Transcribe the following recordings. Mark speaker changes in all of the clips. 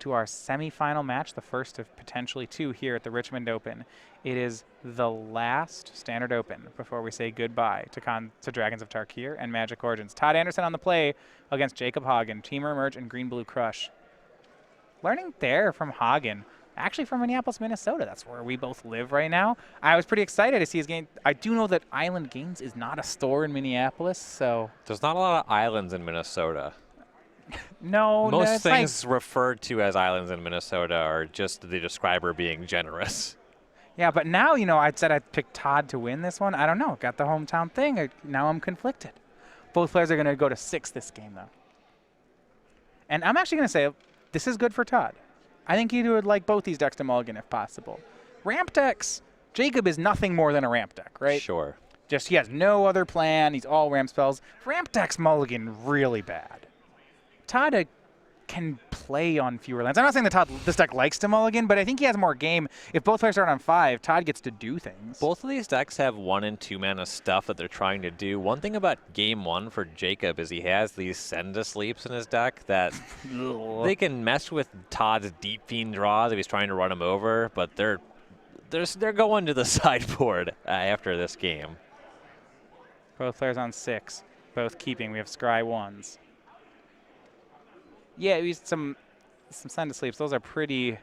Speaker 1: to our semifinal match, the first of potentially 2 here at the Richmond Open. It is the last Standard Open before we say goodbye to Dragons of Tarkir and Magic Origins. Todd Anderson on the play against Jacob Hagen, Teamer Emerge and Green Blue Crush. Learning there from Hagen, actually from Minneapolis, Minnesota. That's where we both live right now. I was pretty excited to see his game. I do know that Island Games is not a store in Minneapolis, so.
Speaker 2: There's not a lot of islands in Minnesota.
Speaker 1: No,
Speaker 2: most things referred to as islands in Minnesota are just the describer being generous.
Speaker 1: Yeah, but now, you know, I said I'd pick Todd to win this one. I don't know. Got the hometown thing. Now I'm conflicted. Both players are going to go to 6 this game, though. And I'm actually going to say this is good for Todd. I think he would like both these decks to mulligan if possible. Ramp decks, Jacob is nothing more than a ramp deck, right?
Speaker 2: Sure.
Speaker 1: Just he has no other plan. He's all ramp spells. Ramp decks mulligan really bad. Todd can play on fewer lands. I'm not saying that this deck likes to mulligan, but I think he has more game. If both players start on 5, Todd gets to do things.
Speaker 2: Both of these decks have 1 and 2 mana stuff that they're trying to do. One thing about game 1 for Jacob is he has these send to sleeps in his deck that they can mess with Todd's Deep Fiend draws if he's trying to run him over, but they're going to the sideboard after this game.
Speaker 1: Both players on 6, both keeping. We have Scry 1s. Yeah, we used some send to sleeps. Those are pretty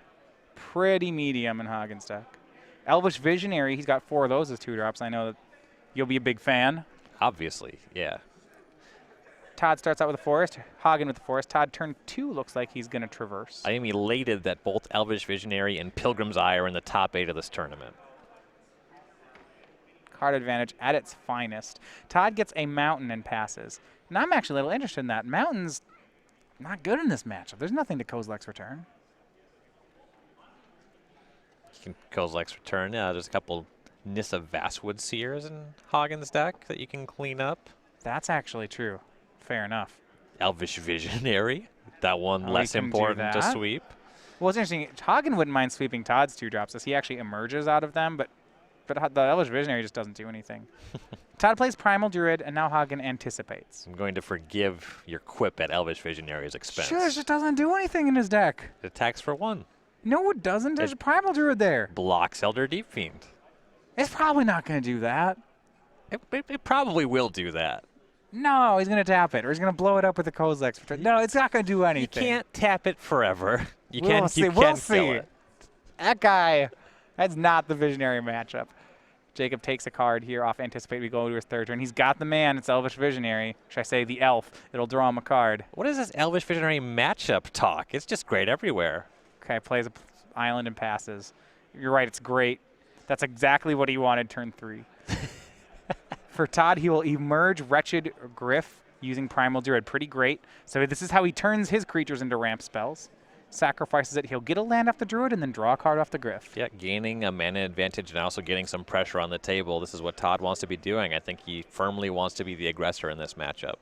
Speaker 1: medium in Hagen's deck. Elvish Visionary, he's got 4 of those as 2-drops. I know that you'll be a big fan.
Speaker 2: Obviously, yeah.
Speaker 1: Todd starts out with a forest. Hagen with the forest. Todd turn 2 looks like he's going to traverse.
Speaker 2: I am elated that both Elvish Visionary and Pilgrim's Eye are in the top 8 of this tournament.
Speaker 1: Card advantage at its finest. Todd gets a mountain and passes. And I'm actually a little interested in that. Mountain's not good in this matchup. There's nothing to Kozilek's Return.
Speaker 2: You can Kozilek's Return. Yeah, there's a couple Nissa Vastwood Seers in Hagen's deck that you can clean up.
Speaker 1: That's actually true. Fair enough.
Speaker 2: Elvish Visionary. That one less important to sweep.
Speaker 1: Well, it's interesting. Hagen wouldn't mind sweeping Todd's 2-drops as he actually emerges out of them, but the Elvish Visionary just doesn't do anything. Todd plays Primal Druid, and now Hagen anticipates.
Speaker 2: I'm going to forgive your quip at Elvish Visionary's expense.
Speaker 1: Sure, it just doesn't do anything in his deck.
Speaker 2: It attacks for 1.
Speaker 1: No, it doesn't. There's a Primal Druid there.
Speaker 2: Blocks Elder Deep Fiend.
Speaker 1: It's probably not going to do that.
Speaker 2: It probably will do that.
Speaker 1: No, he's going to tap it, or he's going to blow it up with the Kozilek's Return. No, it's not going to do anything.
Speaker 2: You can't tap it forever. You
Speaker 1: we'll
Speaker 2: can
Speaker 1: see.
Speaker 2: kill it.
Speaker 1: That guy, that's not the Visionary matchup. Jacob takes a card here off Anticipate. We go to his 3rd turn. He's got the man. It's Elvish Visionary. Should I say the elf? It'll draw him a card.
Speaker 2: What is this Elvish Visionary matchup talk? It's just great everywhere.
Speaker 1: Okay, plays an island and passes. You're right, it's great. That's exactly what he wanted turn 3. For Todd, he will emerge Wretched Griff using Primal Druid. Pretty great. So this is how he turns his creatures into ramp spells. Sacrifices it. He'll get a land off the Druid and then draw a card off the Griff.
Speaker 2: Yeah, gaining a mana advantage and also getting some pressure on the table. This is what Todd wants to be doing. I think he firmly wants to be the aggressor in this matchup.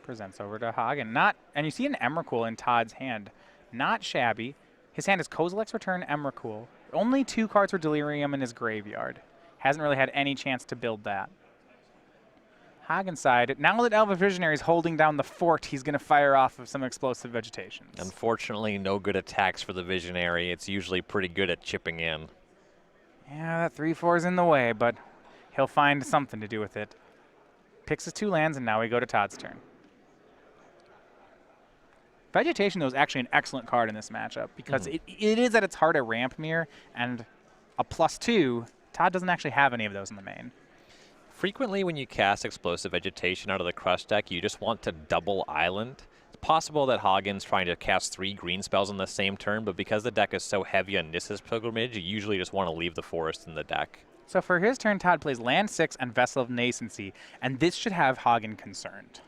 Speaker 1: Presents over to Hagen. And you see an Emrakul in Todd's hand. Not shabby. His hand is Kozilek's Return, Emrakul. Only 2 cards for Delirium in his graveyard. Hasn't really had any chance to build that. Hagen's side, now that Elvish Visionary is holding down the fort, he's going to fire off of some explosive vegetations.
Speaker 2: Unfortunately, no good attacks for the Visionary. It's usually pretty good at chipping in.
Speaker 1: Yeah, that 3/4 is in the way, but he'll find something to do with it. Picks his 2 lands, and now we go to Todd's turn. Vegetation, though, is actually an excellent card in this matchup because it is at its heart a ramp mirror, and a +2. Todd doesn't actually have any of those in the main.
Speaker 2: Frequently when you cast Explosive Vegetation out of the Crush deck, you just want to double island. It's possible that Hagen's trying to cast 3 green spells in the same turn, but because the deck is so heavy on Nissa's Pilgrimage, you usually just want to leave the forest in the deck.
Speaker 1: So for his turn, Todd plays Land 6 and Vessel of Nascency, and this should have Hagen concerned.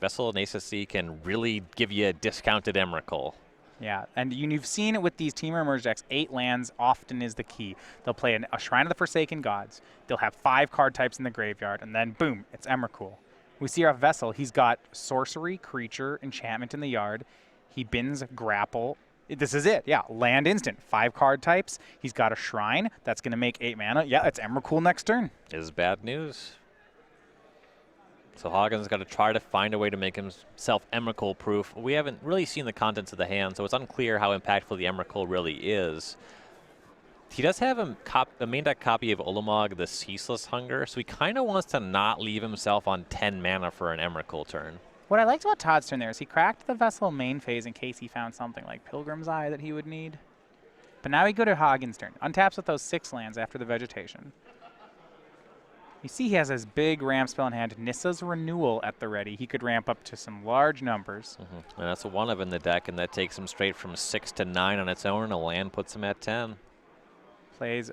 Speaker 2: Vessel of Nascency can really give you a discounted Emrakul.
Speaker 1: Yeah, and you've seen it with these Teamer Emerge decks. 8 lands often is the key. They'll play a Shrine of the Forsaken Gods. They'll have 5 card types in the graveyard, and then boom, it's Emrakul. We see our Vessel. He's got Sorcery, Creature, Enchantment in the yard. He bins Grapple. This is it, yeah, land instant. 5 card types. He's got a Shrine. That's going to make 8 mana. Yeah, it's Emrakul next turn.
Speaker 2: Is bad news. So Hagen's got to try to find a way to make himself Emrakul proof. We haven't really seen the contents of the hand, so it's unclear how impactful the Emrakul really is. He does have a main deck copy of Ulamog, the Ceaseless Hunger, so he kind of wants to not leave himself on 10 mana for an Emrakul turn.
Speaker 1: What I liked about Todd's turn there is he cracked the Vessel main phase in case he found something like Pilgrim's Eye that he would need. But now we go to Hagen's turn. Untaps with those 6 lands after the vegetation. You see he has his big ramp spell in hand. Nissa's Renewal at the ready. He could ramp up to some large numbers.
Speaker 2: And that's a 1-of in the deck, and that takes him straight from 6 to 9 on its own, and a land puts him at 10.
Speaker 1: Plays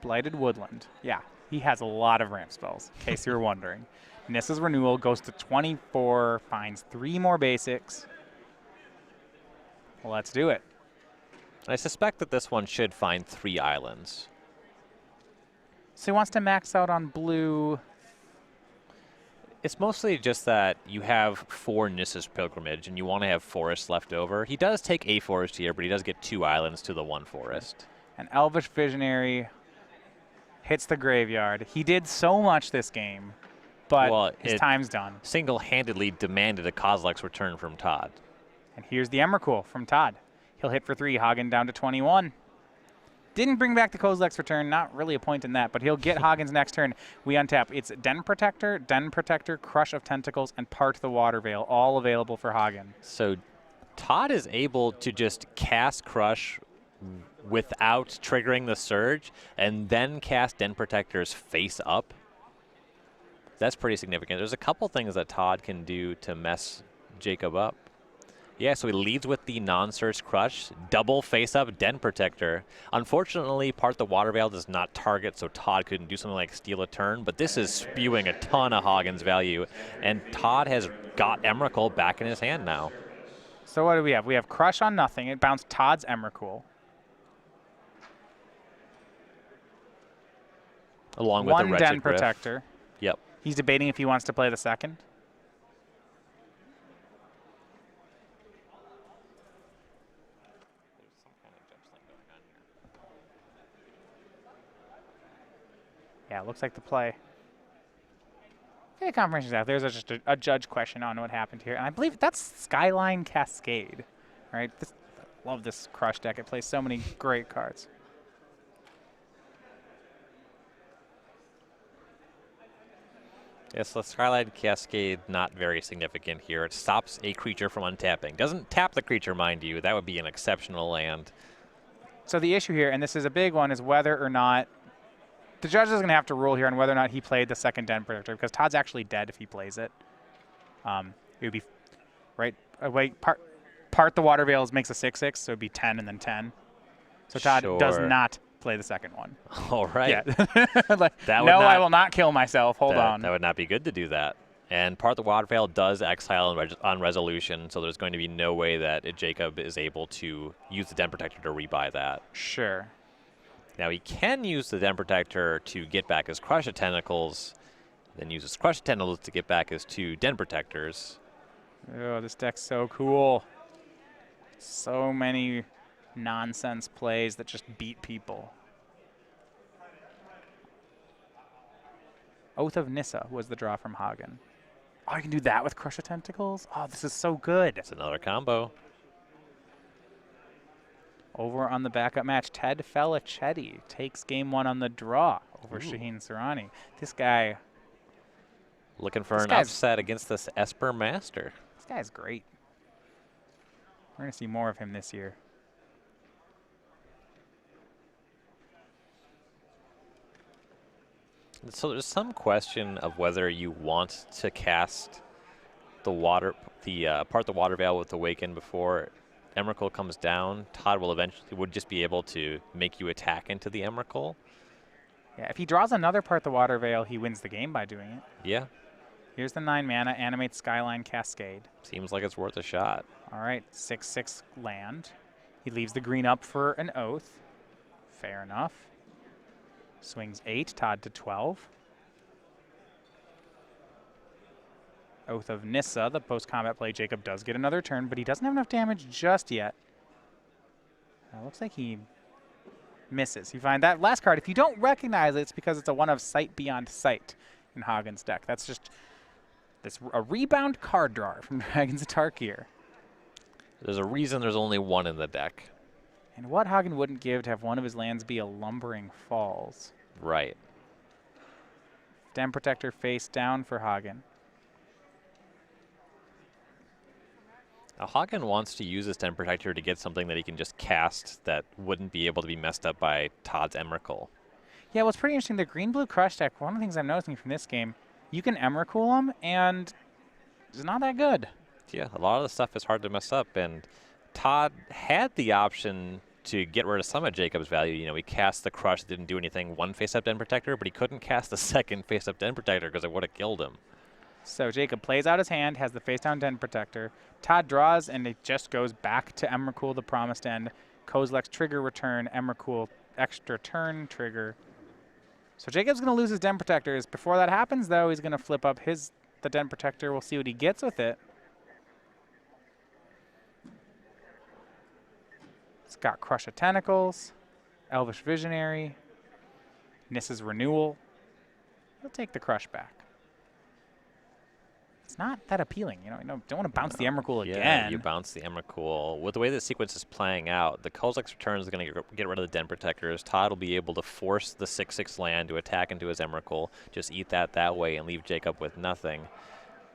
Speaker 1: Blighted Woodland. Yeah, he has a lot of ramp spells, in case you were wondering. Nissa's Renewal goes to 24, finds 3 more basics. Well, let's do it.
Speaker 2: I suspect that this one should find 3 islands.
Speaker 1: So he wants to max out on blue.
Speaker 2: It's mostly just that you have 4 Nissa's Pilgrimage, and you want to have forests left over. He does take a forest here, but he does get 2 islands to the 1 forest.
Speaker 1: An Elvish Visionary hits the graveyard. He did so much this game, but his time's done.
Speaker 2: Single-handedly demanded a Kozilek's return from Todd.
Speaker 1: And here's the Emrakul from Todd. He'll hit for 3. Hagen down to 21. Didn't bring back the Kozilek's return. Not really a point in that, but he'll get Hagen's next turn. We untap. It's Den Protector, Crush of Tentacles, and Part the Water Veil, all available for Hagen.
Speaker 2: So Todd is able to just cast Crush without triggering the Surge, and then cast Den Protectors face up. That's pretty significant. There's a couple things that Todd can do to mess Jacob up. Yeah, so he leads with the non-search Crush, double face-up Den Protector. Unfortunately, Part the Water Veil does not target, so Todd couldn't do something like steal a turn, but this is spewing a ton of Hagen's value, and Todd has got Emrakul back in his hand now.
Speaker 1: So what do we have? We have Crush on nothing. It bounced Todd's Emrakul.
Speaker 2: Along with the
Speaker 1: one
Speaker 2: Wretched
Speaker 1: Den
Speaker 2: Griff.
Speaker 1: Protector.
Speaker 2: Yep.
Speaker 1: He's debating if he wants to play the second. Yeah, it looks like the play. Okay, confirmation's out. There's just a judge question on what happened here. And I believe that's Skyline Cascade, right? I love this Crush deck. It plays so many great cards.
Speaker 2: Yes, the Skyline Cascade, not very significant here. It stops a creature from untapping. Doesn't tap the creature, mind you. That would be an exceptional land.
Speaker 1: So the issue here, and this is a big one, is whether or not the judge is going to have to rule here on whether or not he played the second Den Protector, because Todd's actually dead if he plays it. It would be, right? Part the Water Veils makes a 6/6, so it would be 10 and then 10. So Todd does not play the second one.
Speaker 2: All right.
Speaker 1: Yeah. I will not kill myself. Hold on.
Speaker 2: That would not be good to do that. And Part the Water Veil does exile on resolution, so there's going to be no way that Jacob is able to use the Den Protector to rebuy that.
Speaker 1: Sure.
Speaker 2: Now he can use the Den Protector to get back his Crush of Tentacles, then use his Crush of Tentacles to get back his 2 Den Protectors.
Speaker 1: Oh, this deck's so cool. So many nonsense plays that just beat people. Oath of Nissa was the draw from Hagen. Oh, you can do that with Crush of Tentacles? Oh, this is so good.
Speaker 2: It's another combo.
Speaker 1: Over on the backup match, Ted Felicetti takes game 1 on the draw over Shaheen Surani. This guy...
Speaker 2: Looking for an upset against this Esper Master.
Speaker 1: This guy's great. We're going to see more of him this year.
Speaker 2: So there's some question of whether you want to cast the Part the Water Veil with Awaken before Emrakul comes down. Todd would just be able to make you attack into the Emrakul.
Speaker 1: Yeah, if he draws another Part the Water Veil, he wins the game by doing it.
Speaker 2: Yeah.
Speaker 1: Here's the 9 mana, animate Skyline Cascade.
Speaker 2: Seems like it's worth a shot.
Speaker 1: All right, 6/6 land. He leaves the green up for an Oath. Fair enough. Swings 8, Todd to 12. Oath of Nissa, the post-combat play. Jacob does get another turn, but he doesn't have enough damage just yet. Looks like he misses. You find that last card, if you don't recognize it, it's because it's a 1 of Sight Beyond Sight in Hagen's deck. That's just a rebound card drawer from Dragons of Tarkir.
Speaker 2: There's a reason there's only one in the deck.
Speaker 1: And what Hagen wouldn't give to have one of his lands be a Lumbering Falls.
Speaker 2: Right.
Speaker 1: Den Protector face down for Hagen.
Speaker 2: Now, Hagen wants to use this Den Protector to get something that he can just cast that wouldn't be able to be messed up by Todd's Emrakul.
Speaker 1: Yeah, what's pretty interesting, the green-blue Crush deck, one of the things I'm noticing from this game, you can Emrakul them, and it's not that good.
Speaker 2: Yeah, a lot of the stuff is hard to mess up, and Todd had the option to get rid of some of Jacob's value. You know, he cast the Crush, didn't do anything, one face-up Den Protector, but he couldn't cast the second face-up Den Protector because it would have killed him.
Speaker 1: So Jacob plays out his hand, has the face-down Den Protector. Todd draws, and it just goes back to Emrakul, the Promised End. Kozilek's trigger return, Emrakul extra turn trigger. So Jacob's going to lose his Den Protectors. Before that happens, though, he's going to flip up the Den Protector. We'll see what he gets with it. It's got Crush of Tentacles, Elvish Visionary, Nissa's Renewal. He'll take the Crush back. It's not that appealing. You don't want to bounce the Emrakul again.
Speaker 2: Yeah, you bounce the Emrakul. With the way the sequence is playing out, the Kozilek's return is going to get rid of the Den Protectors. Todd will be able to force the 6/6 land to attack into his Emrakul, just eat that way, and leave Jacob with nothing.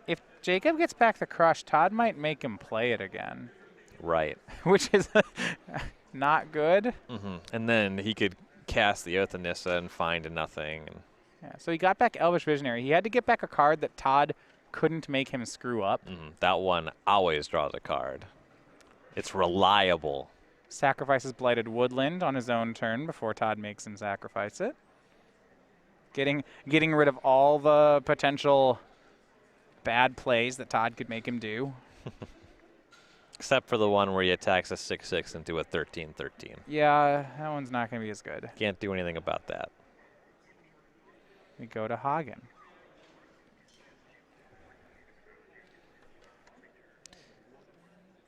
Speaker 1: If Jacob gets back the Crush, Todd might make him play it again.
Speaker 2: Right.
Speaker 1: Which is not good.
Speaker 2: And then he could cast the Oath of Nissa and find nothing.
Speaker 1: Yeah, so he got back Elvish Visionary. He had to get back a card that Todd couldn't make him screw up.
Speaker 2: That one always draws a card. It's reliable.
Speaker 1: Sacrifices Blighted Woodland on his own turn before Todd makes him sacrifice it. Getting rid of all the potential bad plays that Todd could make him do.
Speaker 2: Except for the one where he attacks a 6/6 into a 13/13.
Speaker 1: Yeah, that one's not going to be as good.
Speaker 2: Can't do anything about that.
Speaker 1: We go to Hagen.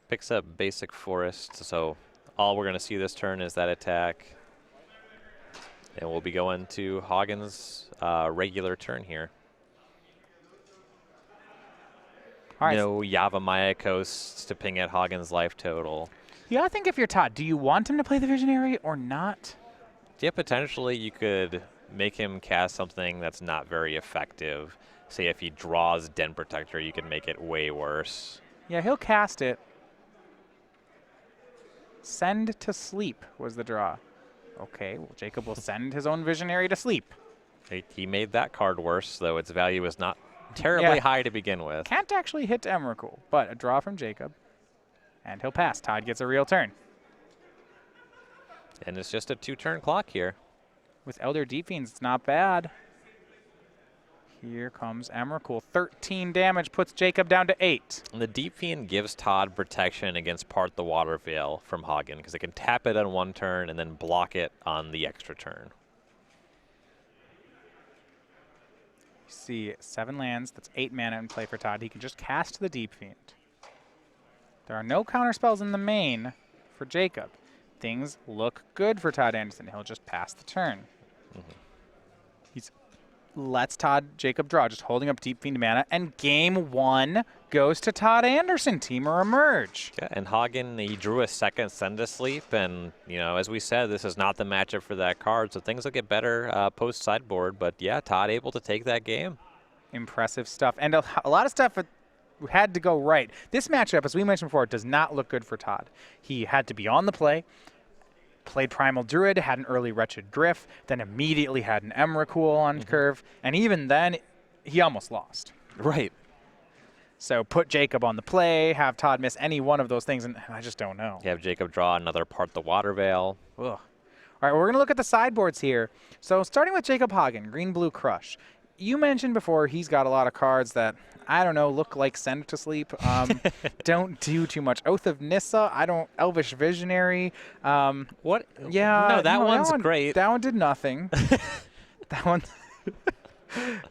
Speaker 2: Picks up basic forest, so all we're going to see this turn is that attack. And we'll be going to Hagen's regular turn here.
Speaker 1: All right.
Speaker 2: No Yavimaya Coasts to ping at Hagen's life total.
Speaker 1: You gotta think if you're Todd, do you want him to play the Visionary or not?
Speaker 2: Yeah, potentially you could make him cast something that's not very effective. Say if he draws Den Protector, you could make it way worse.
Speaker 1: Yeah, he'll cast it. Send to sleep was the draw. Okay, well, Jacob will send his own Visionary to sleep.
Speaker 2: He made that card worse, though its value is not terribly high to begin with.
Speaker 1: Can't actually hit Emrakul, but a draw from Jacob. And he'll pass. Todd gets a real turn.
Speaker 2: And it's just a 2-turn clock here.
Speaker 1: With Elder Deep Fiends, it's not bad. Here comes Emrakul. 13 damage puts Jacob down to 8.
Speaker 2: And the Deep Fiend gives Todd protection against Part the Water Veil from Hagen, because it can tap it on one turn and then block it on the extra turn.
Speaker 1: You see 7 lands. That's 8 mana in play for Todd. He can just cast the Deep Fiend. There are no counterspells in the main for Jacob. Things look good for Todd Anderson. He'll just pass the turn. He's lets Jacob draw, just holding up Deep Fiend mana, and game 1 goes to Todd Anderson. Teamer emerge.
Speaker 2: Yeah, and Hagen, he drew a second Send to Sleep, and as we said, this is not the matchup for that card, so things will get better post sideboard. But yeah, Todd able to take that game.
Speaker 1: Impressive stuff, and a lot of stuff had to go right. This matchup, as we mentioned before, does not look good for Todd. He had to be on the play. Played Primal Druid, had an early Wretched Gryph, then immediately had an Emrakul on curve, and even then, he almost lost.
Speaker 2: Right.
Speaker 1: So put Jacob on the play, have Todd miss any one of those things, and I just don't know.
Speaker 2: You have Jacob draw another Part the Water Veil.
Speaker 1: Ugh. All right, we're going to look at the sideboards here. So starting with Jacob Hagen, Green-Blue Crush. You mentioned before he's got a lot of cards that, I don't know, look like Send to Sleep. Don't do too much. Oath of Nissa, Elvish Visionary.
Speaker 2: What?
Speaker 1: Yeah.
Speaker 2: No, that one's great.
Speaker 1: That one did nothing. That one.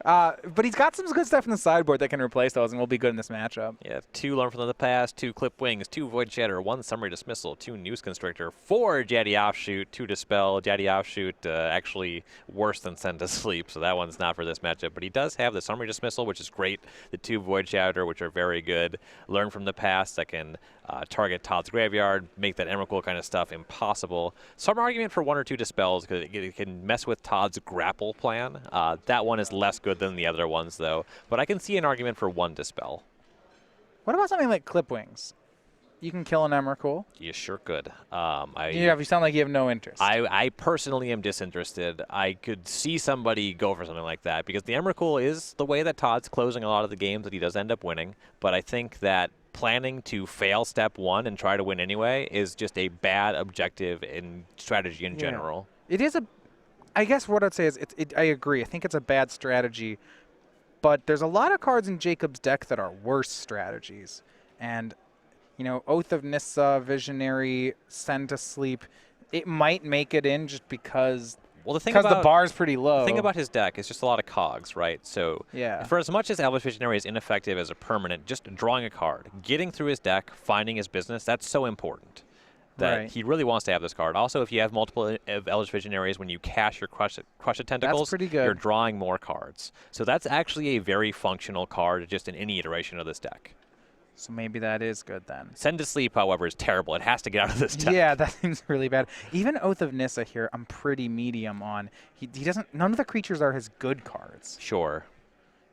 Speaker 1: But he's got some good stuff in the sideboard that can replace those and will be good in this matchup.
Speaker 2: Yeah, 2 Learn from the Past, 2 Clip Wings, 2 Void Shatter, 1 Summary Dismissal, 2 News Constrictor, 4 Jaddy Offshoot, 2 Dispel. Jaddy Offshoot actually worse than Send to Sleep, so that one's not for this matchup. But he does have the Summary Dismissal, which is great, the 2 Void Shatter, which are very good, Learn from the Past that can target Todd's Graveyard, make that Emrakul kind of stuff impossible. Some argument for 1 or 2 Dispels, because it can mess with Todd's grapple plan. That one is less good than the other ones, though. But I can see an argument for 1 Dispel.
Speaker 1: What about something like Clip Wings? You can kill an Emrakul.
Speaker 2: You sure could.
Speaker 1: You sound like you have no interest.
Speaker 2: I personally am disinterested. I could see somebody go for something like that, because the Emrakul is the way that Todd's closing a lot of the games that he does end up winning. But I think that planning to fail step 1 and try to win anyway is just a bad objective in strategy in general.
Speaker 1: It is I guess what I'd say is I agree. I think it's a bad strategy. But there's a lot of cards in Jacob's deck that are worse strategies. And, Oath of Nissa, Visionary, Send to Sleep, it might make it in just because the bar's pretty low.
Speaker 2: The thing about his deck is just a lot of cogs, right? So for as much as Elvish Visionary is ineffective as a permanent, just drawing a card, getting through his deck, finding his business, that's so important. That he really wants to have this card. Also, if you have multiple Elvish Visionaries, when you cast your Crush of Tentacles, you're drawing more cards. So that's actually a very functional card just in any iteration of this deck.
Speaker 1: So maybe that is good then.
Speaker 2: Send to Sleep, however, is terrible. It has to get out of this deck.
Speaker 1: Yeah, that seems really bad. Even Oath of Nissa here, I'm pretty medium on. He doesn't. None of the creatures are his good cards.
Speaker 2: Sure.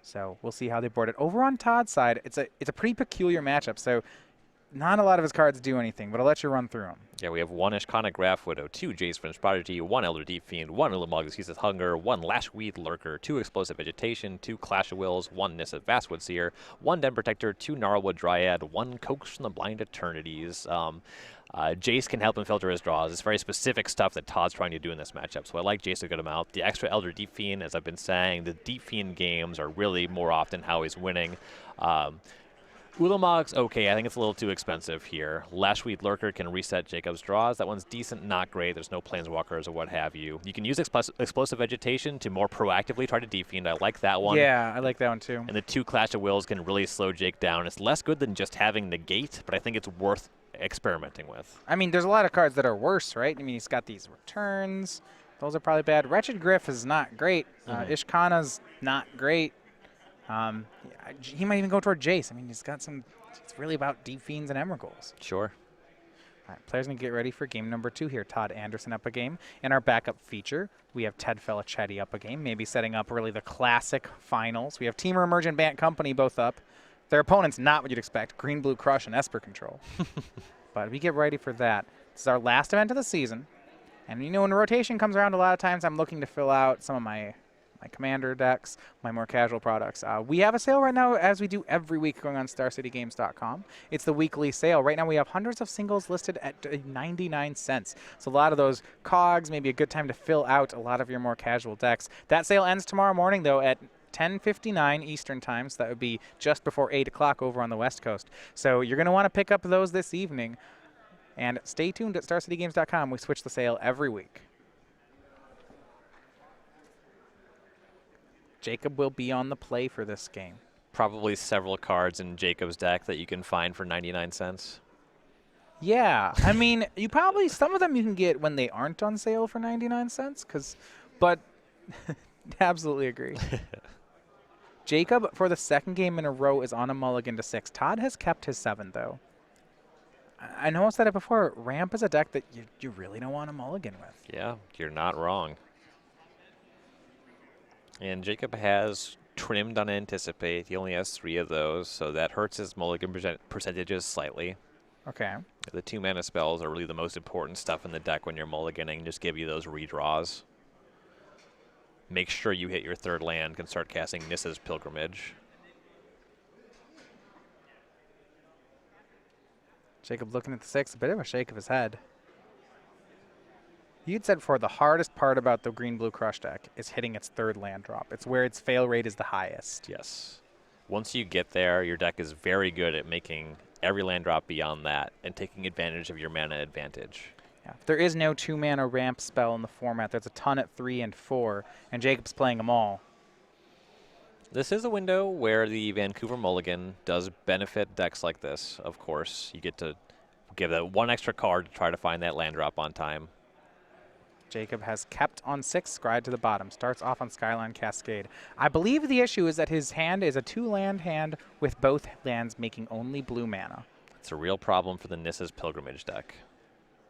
Speaker 1: So we'll see how they board it. Over on Todd's side, it's a pretty peculiar matchup. So not a lot of his cards do anything, but I'll let you run through them.
Speaker 2: Yeah, we have 1 Ishkana Graph Widow, 2 Jace Fringe Prodigy, 1 Elder Deep Fiend, 1 Ulamog Ceaseless Hunger, 1 Lashweed Lurker, 2 Explosive Vegetation, 2 Clash of Wills, 1 Nissa Vastwood Seer, 1 Den Protector, 2 Gnarlwood Dryad, 1 Coax from the Blind Eternities. Jace can help him filter his draws. It's very specific stuff that Todd's trying to do in this matchup, so I like Jace a good amount. The extra Elder Deep Fiend, as I've been saying, the Deep Fiend games are really more often how he's winning. Ulamog's okay. I think it's a little too expensive here. Lashweed Lurker can reset Jacob's draws. That one's decent, not great. There's no Planeswalkers or what have you. You can use Explosive Vegetation to more proactively try to defend. I like that one.
Speaker 1: Yeah, I like that one too.
Speaker 2: And the 2 Clash of Wills can really slow Jake down. It's less good than just having Negate, but I think it's worth experimenting with.
Speaker 1: I mean, there's a lot of cards that are worse, right? I mean, he's got these returns. Those are probably bad. Wretched Griff is not great. Ishkana's not great. He might even go toward Jace. I mean, he's got some. It's really about Deep Fiends and Emrakuls.
Speaker 2: Sure.
Speaker 1: All right, players going to get ready for game number 2 here. Todd Anderson up a game. In our backup feature, we have Ted Felicetti up a game, maybe setting up really the classic finals. We have Teamer Emergent Bant Company both up. Their opponent's not what you'd expect. Green, Blue Crush, and Esper Control. But we get ready for that. This is our last event of the season. And, when the rotation comes around, a lot of times I'm looking to fill out some of my commander decks, my more casual products. We have a sale right now, as we do every week, going on StarCityGames.com. It's the weekly sale. Right now we have hundreds of singles listed at 99 cents. So a lot of those cogs, maybe a good time to fill out a lot of your more casual decks. That sale ends tomorrow morning, though, at 10:59 Eastern Time, so that would be just before 8 o'clock over on the West Coast. So you're going to want to pick up those this evening. And stay tuned at StarCityGames.com. We switch the sale every week. Jacob will be on the play for this game.
Speaker 2: Probably several cards in Jacob's deck that you can find for 99 cents.
Speaker 1: Yeah. I mean, some of them you can get when they aren't on sale for 99 cents. But absolutely agree. Jacob, for the second game in a row, is on a mulligan to 6. Todd has kept his 7, though. I know I said it before. Ramp is a deck that you really don't want a mulligan with.
Speaker 2: Yeah, you're not wrong. And Jacob has trimmed on Anticipate. He only has 3 of those, so that hurts his mulligan percentages slightly.
Speaker 1: Okay.
Speaker 2: The 2 mana spells are really the most important stuff in the deck when you're mulliganing. Just give you those redraws. Make sure you hit your 3rd land, can start casting Nissa's Pilgrimage.
Speaker 1: Jacob looking at the 6, a bit of a shake of his head. You'd said before the hardest part about the Green-Blue Crush deck is hitting its 3rd land drop. It's where its fail rate is the highest.
Speaker 2: Yes. Once you get there, your deck is very good at making every land drop beyond that and taking advantage of your mana advantage.
Speaker 1: Yeah. There is no 2-mana ramp spell in the format. There's a ton at 3 and 4, and Jacob's playing them all.
Speaker 2: This is a window where the Vancouver Mulligan does benefit decks like this, of course. You get to give that one extra card to try to find that land drop on time.
Speaker 1: Jacob has kept on 6, Scryed to the bottom. Starts off on Skyline Cascade. I believe the issue is that his hand is a 2-land hand with both lands making only blue mana.
Speaker 2: It's a real problem for the Nissa's Pilgrimage deck.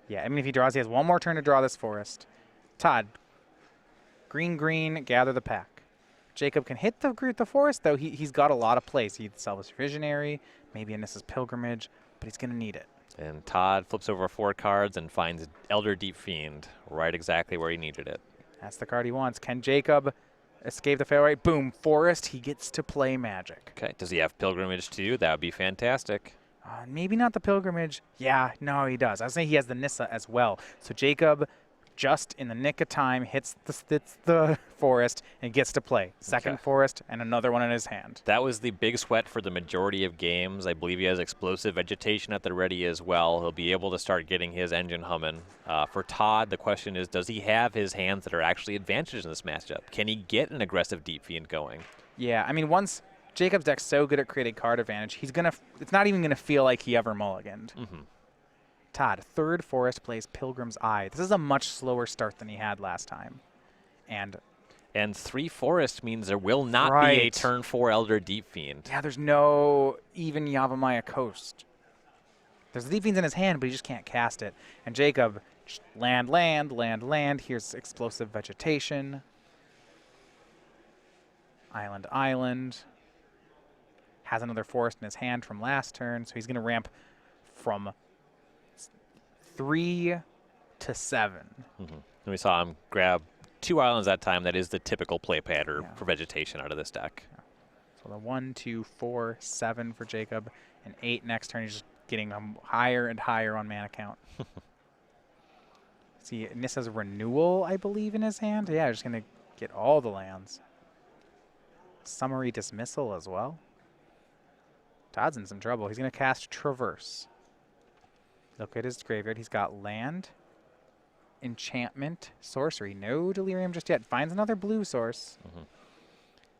Speaker 1: Yeah, I mean, if he draws, he has one more turn to draw this forest. Todd, green, gather the pack. Jacob can hit the forest, though. He's got a lot of plays. He'd Selfish Visionary, maybe a Nissa's Pilgrimage, but he's going to need it.
Speaker 2: And Todd flips over 4 cards and finds Elder Deep Fiend right exactly where he needed it.
Speaker 1: That's the card he wants. Can Jacob escape the failway? Boom, forest. He gets to play Magic.
Speaker 2: Okay, does he have Pilgrimage too? That would be fantastic.
Speaker 1: Maybe not the Pilgrimage. Yeah, no, he does. I was saying he has the Nissa as well. So Jacob, just in the nick of time, hits the forest and gets to play. Second forest and another one in his hand.
Speaker 2: That was the big sweat for the majority of games. I believe he has Explosive Vegetation at the ready as well. He'll be able to start getting his engine humming. For Todd, the question is, does he have his hands that are actually advantages in this matchup? Can he get an aggressive Deep Fiend going?
Speaker 1: Yeah, I mean, once Jacob's deck's so good at creating card advantage, it's not even going to feel like he ever mulliganed. Todd, third forest plays Pilgrim's Eye. This is a much slower start than he had last time. And
Speaker 2: 3 forest means there will not be a turn 4 Elder Deep Fiend.
Speaker 1: Yeah, there's no even Yavimaya Coast. There's the Deep Fiend's in his hand, but he just can't cast it. And Jacob, just land. Here's Explosive Vegetation. Island. Has another forest in his hand from last turn, so he's going to ramp from 3 to 7.
Speaker 2: And we saw him grab 2 islands that time. That is the typical play pattern for vegetation out of this deck.
Speaker 1: So the 1, 2, 4, 7 for Jacob, and 8 next turn. He's just getting higher and higher on mana count. See, Nissa's Renewal, I believe, in his hand. Yeah, just going to get all the lands. Summary Dismissal as well. Todd's in some trouble. He's going to cast Traverse. Look at his graveyard. He's got land, enchantment, sorcery. No Delirium just yet. Finds another blue source.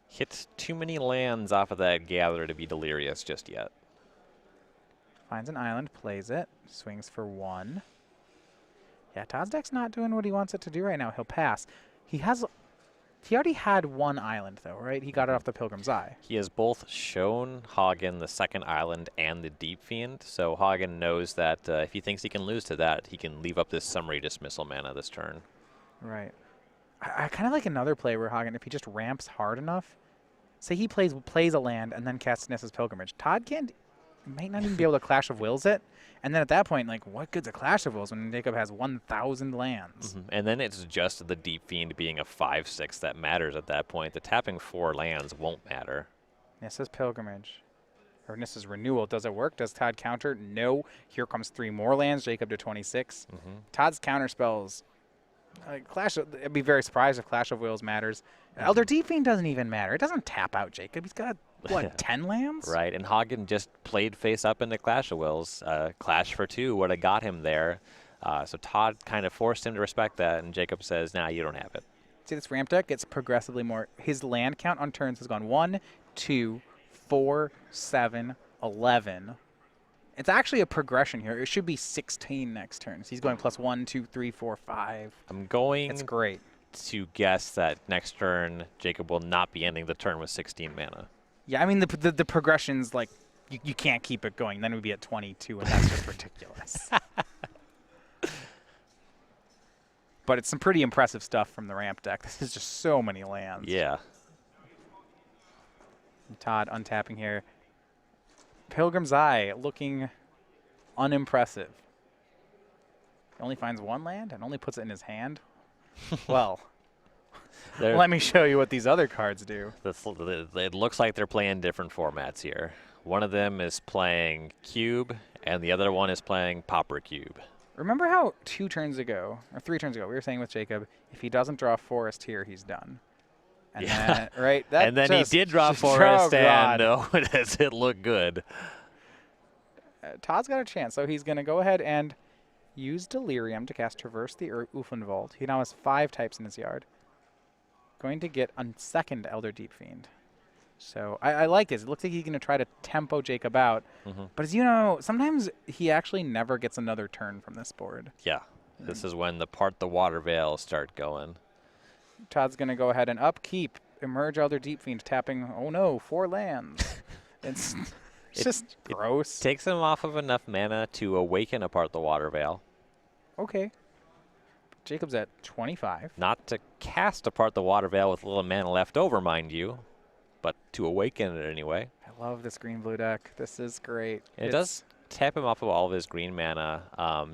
Speaker 2: Hits too many lands off of that Gather to be delirious just yet.
Speaker 1: Finds an island, plays it, swings for 1. Yeah, Todd's deck's not doing what he wants it to do right now. He'll pass. He already had 1 island, though, right? He got it off the Pilgrim's Eye.
Speaker 2: He has both shown Hagen the second island and the Deep Fiend, so Hagen knows that if he thinks he can lose to that, he can leave up this Summary Dismissal mana this turn.
Speaker 1: Right. I kind of like another play where Hagen, if he just ramps hard enough, say he plays a land and then casts Nissa's Pilgrimage. Todd might not even be able to Clash of Wills it. And then at that point, like, what good's a Clash of Wills when Jacob has 1,000 lands?
Speaker 2: And then it's just the Deep Fiend being a 5/6 that matters at that point. The tapping 4 lands won't matter.
Speaker 1: Nissa's Pilgrimage. Or Nissa's Renewal. Does it work? Does Todd counter? No. Here comes 3 more lands. Jacob to 26. Todd's counter spells. I'd be very surprised if Clash of Wills matters. Elder Deep Fiend doesn't even matter. It doesn't tap out Jacob. He's got, what, 10 lands?
Speaker 2: Right, and Hagen just played face up into Clash of Wills. Clash for 2 would have got him there. So Todd kind of forced him to respect that, and Jacob says, nah, you don't have it.
Speaker 1: See, this ramp deck gets progressively more. His land count on turns has gone 1, 2, 4, 7, 11. It's actually a progression here. It should be 16 next turn. So he's going plus 1, 2, 3, 4, 5.
Speaker 2: I'm going
Speaker 1: It's great.
Speaker 2: to guess that next turn, Jacob will not be ending the turn with 16 mana.
Speaker 1: Yeah, I mean, the progression's like, you can't keep it going. Then we'd be at 22, and that's just ridiculous. But it's some pretty impressive stuff from the ramp deck. This is just so many lands.
Speaker 2: Yeah.
Speaker 1: Todd untapping here. Pilgrim's Eye looking unimpressive. He only finds 1 land and only puts it in his hand. Well, let me show you what these other cards do.
Speaker 2: It looks like they're playing different formats here. One of them is playing Cube, and the other one is playing Pauper Cube.
Speaker 1: Remember how 2 turns ago, or 3 turns ago, we were saying with Jacob, if he doesn't draw Forest here, he's done. And
Speaker 2: yeah.
Speaker 1: Then, right?
Speaker 2: And then he did draw Forest, and does it look good?
Speaker 1: Todd's got a chance, so he's going to go ahead and use Delirium to cast Traverse the Uffenwald. He now has 5 types in his yard. Going to get a second Elder Deep Fiend. So I like this. It looks like he's going to try to tempo Jacob out.
Speaker 2: Mm-hmm.
Speaker 1: But as you know, sometimes he actually never gets another turn from this board.
Speaker 2: Yeah. This is when the water veils start going.
Speaker 1: Todd's going to go ahead and upkeep, emerge Elder Deep Fiend, tapping, oh no, 4 lands. it's just gross.
Speaker 2: Takes him off of enough mana to awaken apart the water veil.
Speaker 1: Okay. Jacob's at 25.
Speaker 2: Not to cast apart the water veil with a little mana left over, mind you, but to awaken it anyway.
Speaker 1: I love this green-blue deck. This is great.
Speaker 2: It does tap him off of all of his green mana.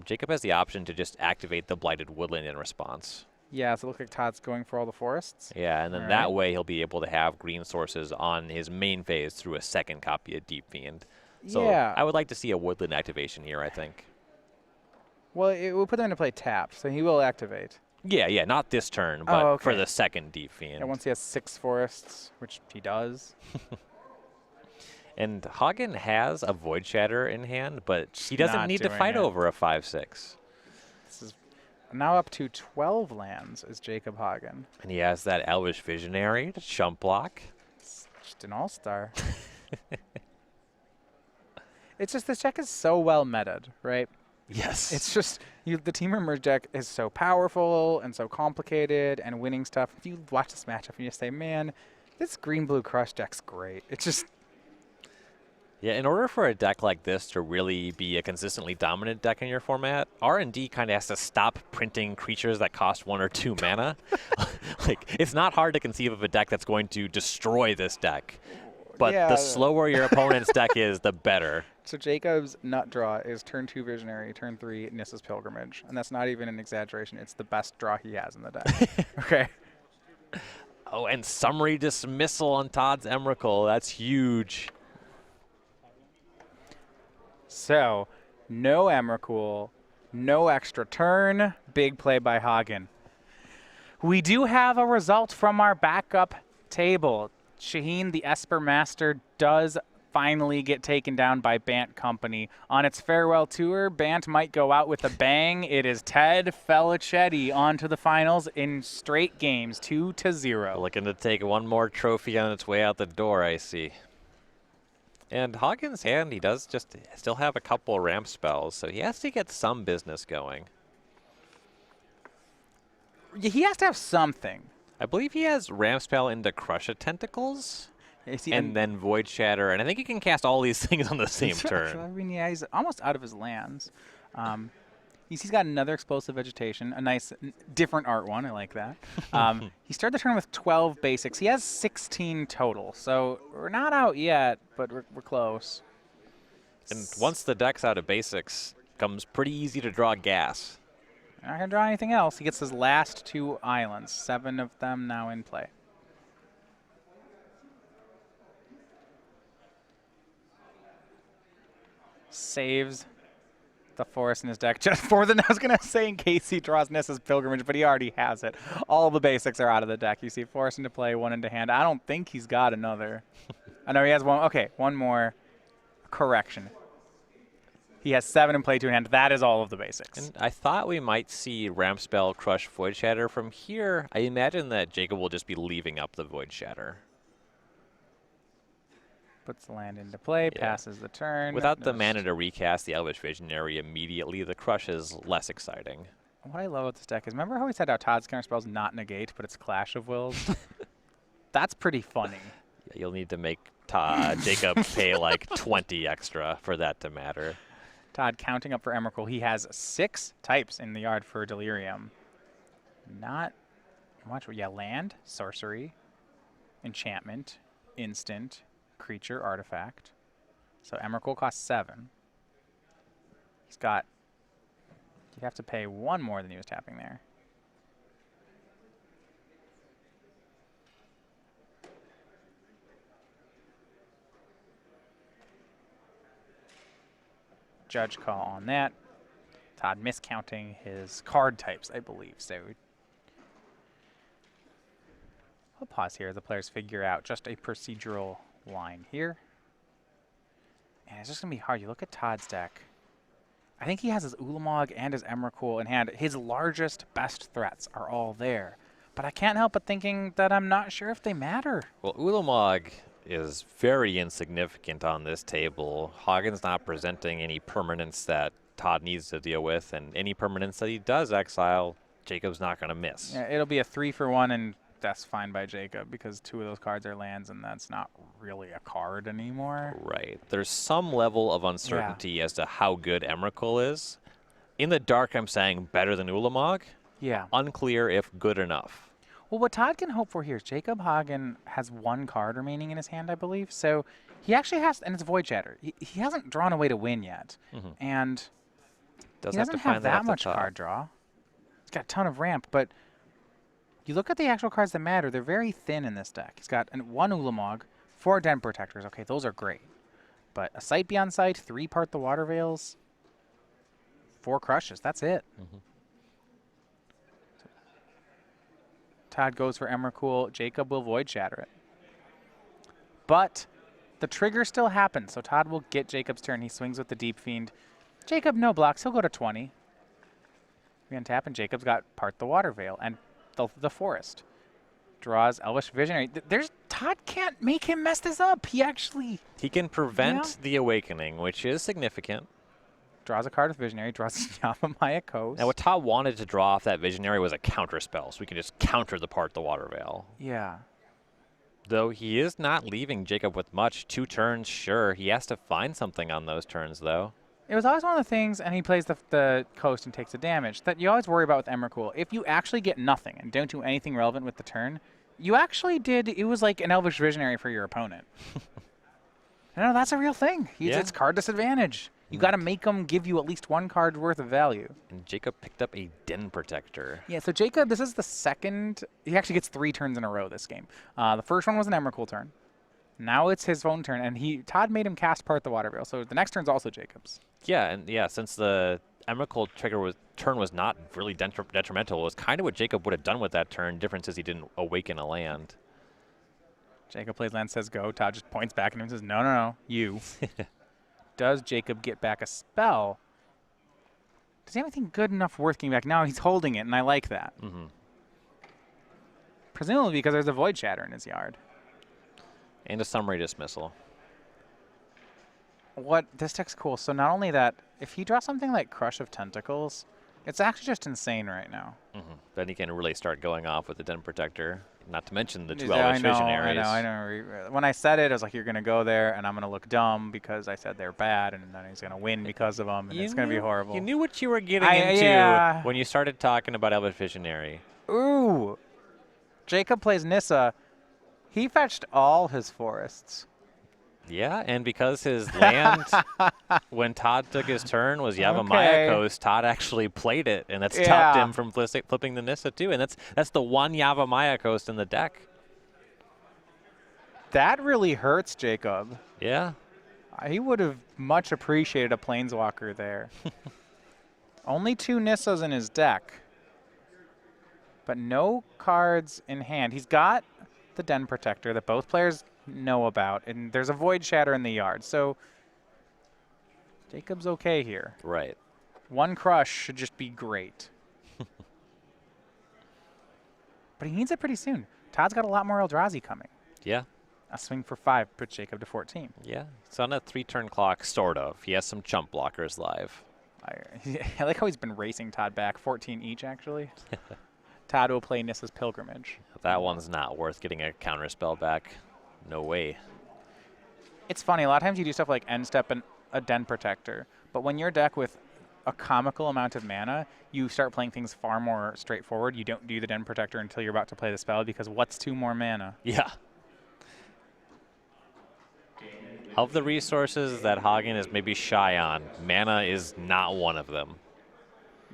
Speaker 2: Jacob has the option to just activate the Blighted Woodland in response.
Speaker 1: Yeah, so it looks like Todd's going for all the forests.
Speaker 2: Yeah, and then that way he'll be able to have green sources on his main phase through a second copy of Deep Fiend. So
Speaker 1: yeah.
Speaker 2: I would like to see a Woodland activation here, I think.
Speaker 1: Well, it will put him into play tapped, so he will activate.
Speaker 2: Yeah, not this turn, but for the second Deep Fiend.
Speaker 1: Yeah, once he has 6 forests, which he does.
Speaker 2: And Hagen has a Void Shatter in hand, but he doesn't need to fight over a 5/6.
Speaker 1: This is now up to 12 lands is Jacob Hagen.
Speaker 2: And he has that Elvish Visionary to chump block.
Speaker 1: It's just an all-star. It's just this deck is so well meted, right?
Speaker 2: Yes.
Speaker 1: It's just the Team Merge deck is so powerful and so complicated and winning stuff. If you watch this matchup and you say, man, this green-blue crush deck's great. It's just...
Speaker 2: Yeah, in order for a deck like this to really be a consistently dominant deck in your format, R&D kind of has to stop printing creatures that cost 1 or 2 mana. Like, it's not hard to conceive of a deck that's going to destroy this deck. But the slower your opponent's deck is, the better.
Speaker 1: So Jacob's nut draw is turn 2 Visionary, turn 3 Nissa's Pilgrimage. And that's not even an exaggeration. It's the best draw he has in the deck. Okay.
Speaker 2: Oh, and Summary Dismissal on Todd's Emrakul. That's huge.
Speaker 1: So, no Emrakul, no extra turn. Big play by Hagen. We do have a result from our backup table. Shaheen, the Esper Master, does finally get taken down by Bant Company. On its farewell tour, Bant might go out with a bang. It is Ted Felicetti on to the finals in straight games, 2-0.
Speaker 2: Looking to take one more trophy on its way out the door, I see. And Hagen's hand, he does just still have a couple ramp spells, so he has to get some business going.
Speaker 1: Yeah, he has to have something.
Speaker 2: I believe he has ramp spell into Crush of Tentacles, and then Void Shatter, and I think he can cast all these things on the same turn.
Speaker 1: I mean, yeah, he's almost out of his lands. He's got another Explosive Vegetation, a nice, different art one. I like that. He started the turn with 12 basics. He has 16 total, so we're not out yet, but we're close.
Speaker 2: And once the deck's out of basics, it becomes pretty easy to draw gas.
Speaker 1: Not going to draw anything else. He gets his last 2 islands, 7 of them now in play. Saves the forest in his deck just for the, I was going to say in case he draws Nissa's Pilgrimage, but he already has it. All the basics are out of the deck. You see forest into play, 1 into hand. I don't think he's got another. I know he has 1. Okay, 1 more. Correction. He has 7 in play, 2 in hand. That is all of the basics.
Speaker 2: And I thought we might see Ramp Spell, Crush, Void Shatter. From here, I imagine that Jacob will just be leaving up the Void Shatter.
Speaker 1: Puts the land into play, passes the turn.
Speaker 2: Without the mana to recast the Elvish Visionary immediately, the Crush is less exciting.
Speaker 1: What I love about this deck is, remember how we said how Todd's counter spells not negate, but it's Clash of Wills? That's pretty funny.
Speaker 2: Yeah, you'll need to make Jacob pay like 20 extra for that to matter.
Speaker 1: Todd counting up for Emrakul. He has 6 types in the yard for Delirium. Not much. Yeah, land, sorcery, enchantment, instant, creature, artifact. So Emrakul costs 7. He's got... You have to pay 1 more than he was tapping there. Judge call on that. Todd miscounting his card types, I believe. So I'll pause here as the players figure out just a procedural line here. And it's just going to be hard. You look at Todd's deck. I think he has his Ulamog and his Emrakul in hand. His largest, best threats are all there. But I can't help but thinking that I'm not sure if they matter.
Speaker 2: Well, Ulamog is very insignificant on this table. Hagen's not presenting any permanence that Todd needs to deal with, and any permanence that he does exile, Jacob's not going to miss.
Speaker 1: Yeah, it'll be a 3-for-1, and that's fine by Jacob because 2 of those cards are lands, and that's not really a card anymore.
Speaker 2: Right. There's some level of uncertainty as to how good Emrakul is. In the dark, I'm saying better than Ulamog.
Speaker 1: Yeah.
Speaker 2: Unclear if good enough.
Speaker 1: Well, what Todd can hope for here is Jacob Hagen has 1 card remaining in his hand, I believe. So he actually has, and it's Void Shatter. He hasn't drawn a way to win yet. And he doesn't have that much card draw. He's got a ton of ramp, but you look at the actual cards that matter, they're very thin in this deck. He's got 1 Ulamog, 4 Den Protectors. Okay, those are great. But a Sight Beyond Sight, 3 Part the Water Veils, 4 Crushes. That's it. Todd goes for Emrakul. Jacob will Void Shatter it. But the trigger still happens, so Todd will get Jacob's turn. He swings with the Deep Fiend. Jacob no blocks. He'll go to 20. We untap, and Jacob's got Part the Water Veil and the Forest. Draws Elvish Visionary. Todd can't make him mess this up. He
Speaker 2: can prevent the Awakening, which is significant.
Speaker 1: Draws a card with Visionary, draws Yavimaya Coast.
Speaker 2: Now, what Todd wanted to draw off that Visionary was a counter spell, so we can just counter the Part the Water Veil.
Speaker 1: Yeah.
Speaker 2: Though he is not leaving Jacob with much. 2 turns, sure. He has to find something on those turns, though.
Speaker 1: It was always one of the things, and he plays the Coast and takes the damage, that you always worry about with Emrakul. If you actually get nothing and don't do anything relevant with the turn, you actually did, it was like an Elvish Visionary for your opponent. No, that's a real thing. It's card disadvantage. You got to make them give you at least 1 card worth of value.
Speaker 2: And Jacob picked up a Den Protector.
Speaker 1: Yeah, so Jacob, this is the second. He actually gets 3 turns in a row this game. The first one was an Emrakul turn. Now it's his own turn, and Todd made him cast Part the Water Veil. So the next turn's also Jacob's.
Speaker 2: Yeah, and since the Emrakul turn was not really detrimental, it was kind of what Jacob would have done with that turn. Difference is he didn't awaken a land.
Speaker 1: Jacob plays land, says go. Todd just points back at him and says, no, you. Does Jacob get back a spell? Does he have anything good enough worth getting back? No, he's holding it, and I like that. Presumably because there's a Void Shatter in his yard.
Speaker 2: And a Summary Dismissal.
Speaker 1: This deck's cool. So not only that, if he draws something like Crush of Tentacles, it's actually just insane right now.
Speaker 2: Then he can really start going off with the Den Protector. Not to mention the 2 Elvish Visionaries.
Speaker 1: I know. When I said it, I was like, you're going to go there, and I'm going to look dumb because I said they're bad, and then he's going to win because of them, and it's going to be horrible.
Speaker 2: You knew what you were getting into when you started talking about Elvish Visionary.
Speaker 1: Ooh. Jacob plays Nissa. He fetched all his forests.
Speaker 2: Yeah, and because his land, when Todd took his turn, was Yavimaya Coast, Todd actually played it, and that stopped him from flipping the Nissa too. And that's the 1 Yavimaya Coast in the deck.
Speaker 1: That really hurts Jacob.
Speaker 2: Yeah.
Speaker 1: He would have much appreciated a Planeswalker there. Only 2 Nissas in his deck, but no cards in hand. He's got the Den Protector that both players know about, and there's a Void Shatter in the yard, so Jacob's okay here.
Speaker 2: Right.
Speaker 1: 1 Crush should just be great. But he needs it pretty soon. Todd's got a lot more Eldrazi coming.
Speaker 2: Yeah.
Speaker 1: A swing for 5 puts Jacob to 14.
Speaker 2: Yeah. It's on a 3-turn clock, sort of. He has some chump blockers live.
Speaker 1: I like how he's been racing Todd back, 14 each actually. Todd will play Nissa's Pilgrimage.
Speaker 2: That one's not worth getting a counter spell back. No way.
Speaker 1: It's funny, a lot of times you do stuff like end step and a Den Protector, but when you're a deck with a comical amount of mana, you start playing things far more straightforward. You don't do the Den Protector until you're about to play the spell because what's 2 more mana?
Speaker 2: Yeah. Of the resources that Hagen is maybe shy on, mana is not one of them.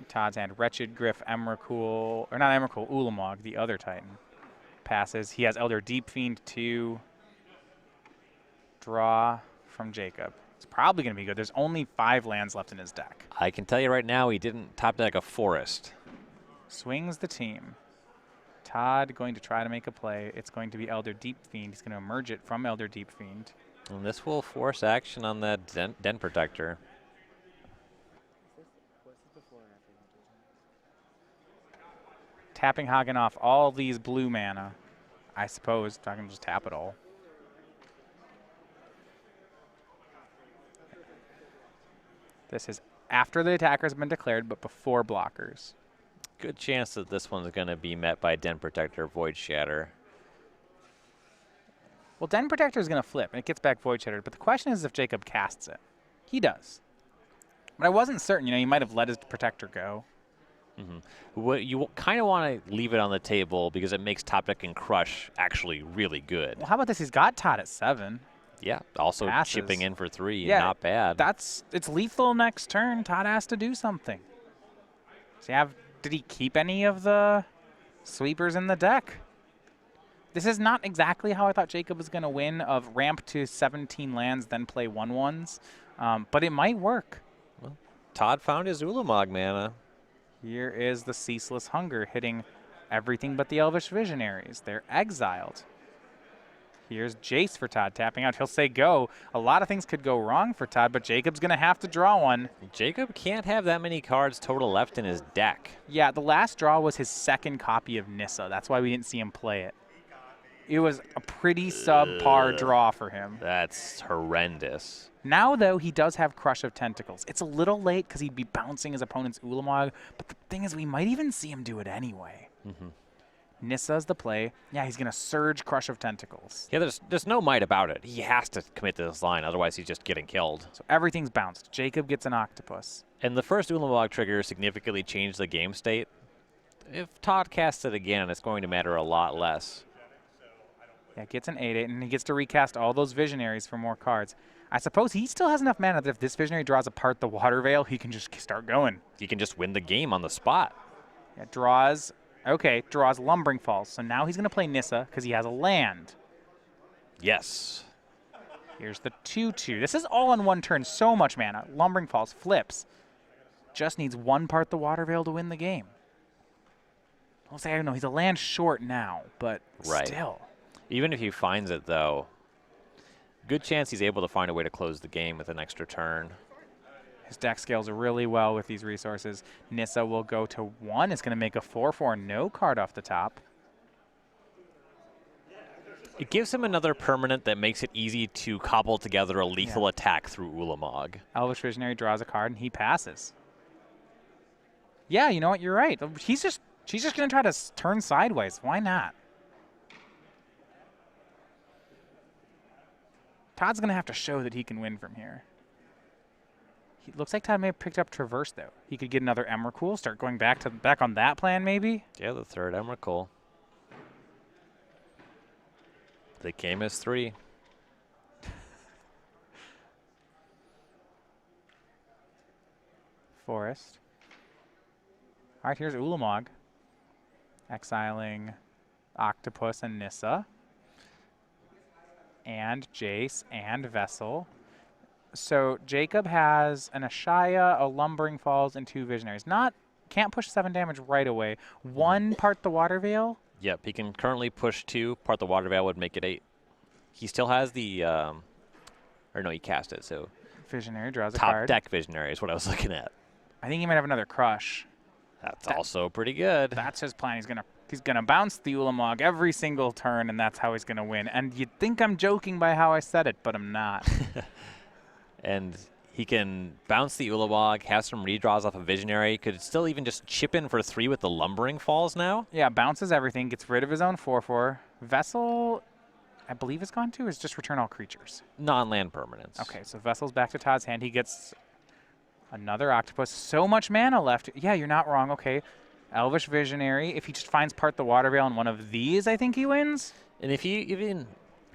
Speaker 1: Todd's hand, Wretched Gryff, Emrakul, or not Emrakul, Ulamog, the other Titan. Passes. He has Elder Deep Fiend 2. Draw from Jacob. It's probably going to be good. There's only 5 lands left in his deck.
Speaker 2: I can tell you right now, he didn't top deck a forest.
Speaker 1: Swings the team. Todd going to try to make a play. It's going to be Elder Deep Fiend. He's going to emerge it from Elder Deep Fiend.
Speaker 2: And this will force action on that Den Protector.
Speaker 1: Tapping Hagen off all these blue mana. I suppose I can just tap it all. This is after the attacker has been declared, but before blockers.
Speaker 2: Good chance that this one's going to be met by Den Protector, Void Shatter.
Speaker 1: Well, Den Protector is going to flip, and it gets back Void Shatter. But the question is if Jacob casts it. He does. But I wasn't certain. He might have let his Protector go.
Speaker 2: What you kind of want to leave it on the table because it makes Top Deck and Crush actually really good.
Speaker 1: Well, how about this? He's got Todd at 7.
Speaker 2: Yeah, also
Speaker 1: Passes.
Speaker 2: chipping in for 3.
Speaker 1: Yeah,
Speaker 2: not bad.
Speaker 1: It's lethal next turn. Todd has to do something. So did he keep any of the sweepers in the deck? This is not exactly how I thought Jacob was going to win, of ramp to 17 lands, then play 1/1s. But it might work.
Speaker 2: Well, Todd found his Ulamog mana.
Speaker 1: Here is the Ceaseless Hunger hitting everything but the Elvish Visionaries. They're exiled. Here's Jace for Todd tapping out. He'll say go. A lot of things could go wrong for Todd, but Jacob's going to have to draw one.
Speaker 2: Jacob can't have that many cards total left in his deck.
Speaker 1: Yeah, the last draw was his second copy of Nissa. That's why we didn't see him play it. It was a pretty subpar draw for him.
Speaker 2: That's horrendous.
Speaker 1: Now, though, he does have Crush of Tentacles. It's a little late because he'd be bouncing his opponent's Ulamog, but the thing is we might even see him do it anyway. Nissa's the play. Yeah, he's going to Surge Crush of Tentacles.
Speaker 2: Yeah, there's no might about it. He has to commit to this line, otherwise he's just getting killed.
Speaker 1: So everything's bounced. Jacob gets an Octopus.
Speaker 2: And the first Ulamog trigger significantly changed the game state. If Todd casts it again, it's going to matter a lot less.
Speaker 1: Yeah, gets an 8/8, and he gets to recast all those Visionaries for more cards. I suppose he still has enough mana that if this Visionary draws apart the Water Veil, he can just start going.
Speaker 2: He can just win the game on the spot.
Speaker 1: Yeah, draws Lumbering Falls. So now he's going to play Nissa because he has a land.
Speaker 2: Yes.
Speaker 1: Here's the 2/2. This is all on one turn. So much mana. Lumbering Falls flips. Just needs one part the Water Veil to win the game. I'll say, I don't know, he's a land short now, but still.
Speaker 2: Even if he finds it, though, good chance he's able to find a way to close the game with an extra turn.
Speaker 1: His deck scales really well with these resources. Nissa will go to 1. It's going to make a 4/4, no card off the top.
Speaker 2: It gives him another permanent that makes it easy to cobble together a lethal attack through Ulamog.
Speaker 1: Elvish Visionary draws a card, and he passes. Yeah, you know what? You're right. She's just going to try to turn sideways. Why not? Todd's going to have to show that he can win from here. He looks like Todd may have picked up Traverse, though. He could get another Emrakul, start going back on that plan, maybe?
Speaker 2: Yeah, the third Emrakul. They came as 3.
Speaker 1: Forest. All right, here's Ulamog. Exiling Octopus and Nissa. And Jace and Vessel. So Jacob has an Ashaya, a Lumbering Falls, and 2 Visionaries. Can't push 7 damage right away. 1 part the Water Veil.
Speaker 2: Yep, he can currently push 2. Part the Water Veil would make it 8. He still has the, or no, he cast it, so.
Speaker 1: Visionary draws a card.
Speaker 2: Top deck Visionary is what I was looking at.
Speaker 1: I think he might have another Crush.
Speaker 2: That's also pretty good.
Speaker 1: That's his plan. He's gonna bounce the Ulamog every single turn, and that's how he's gonna win. And you'd think I'm joking by how I said it, but I'm not.
Speaker 2: And he can bounce the Ulamog, have some redraws off a Visionary. Could still even just chip in for 3 with the Lumbering Falls now.
Speaker 1: Yeah, bounces everything, gets rid of his own 4/4. Vessel, I believe, is gone too, or is just return all creatures?
Speaker 2: Non-land permanents.
Speaker 1: Okay, so Vessel's back to Todd's hand. He gets another Octopus. So much mana left. Yeah, you're not wrong. Okay. Elvish Visionary. If he just finds part the Water Veil in one of these, I think he wins.
Speaker 2: And if he even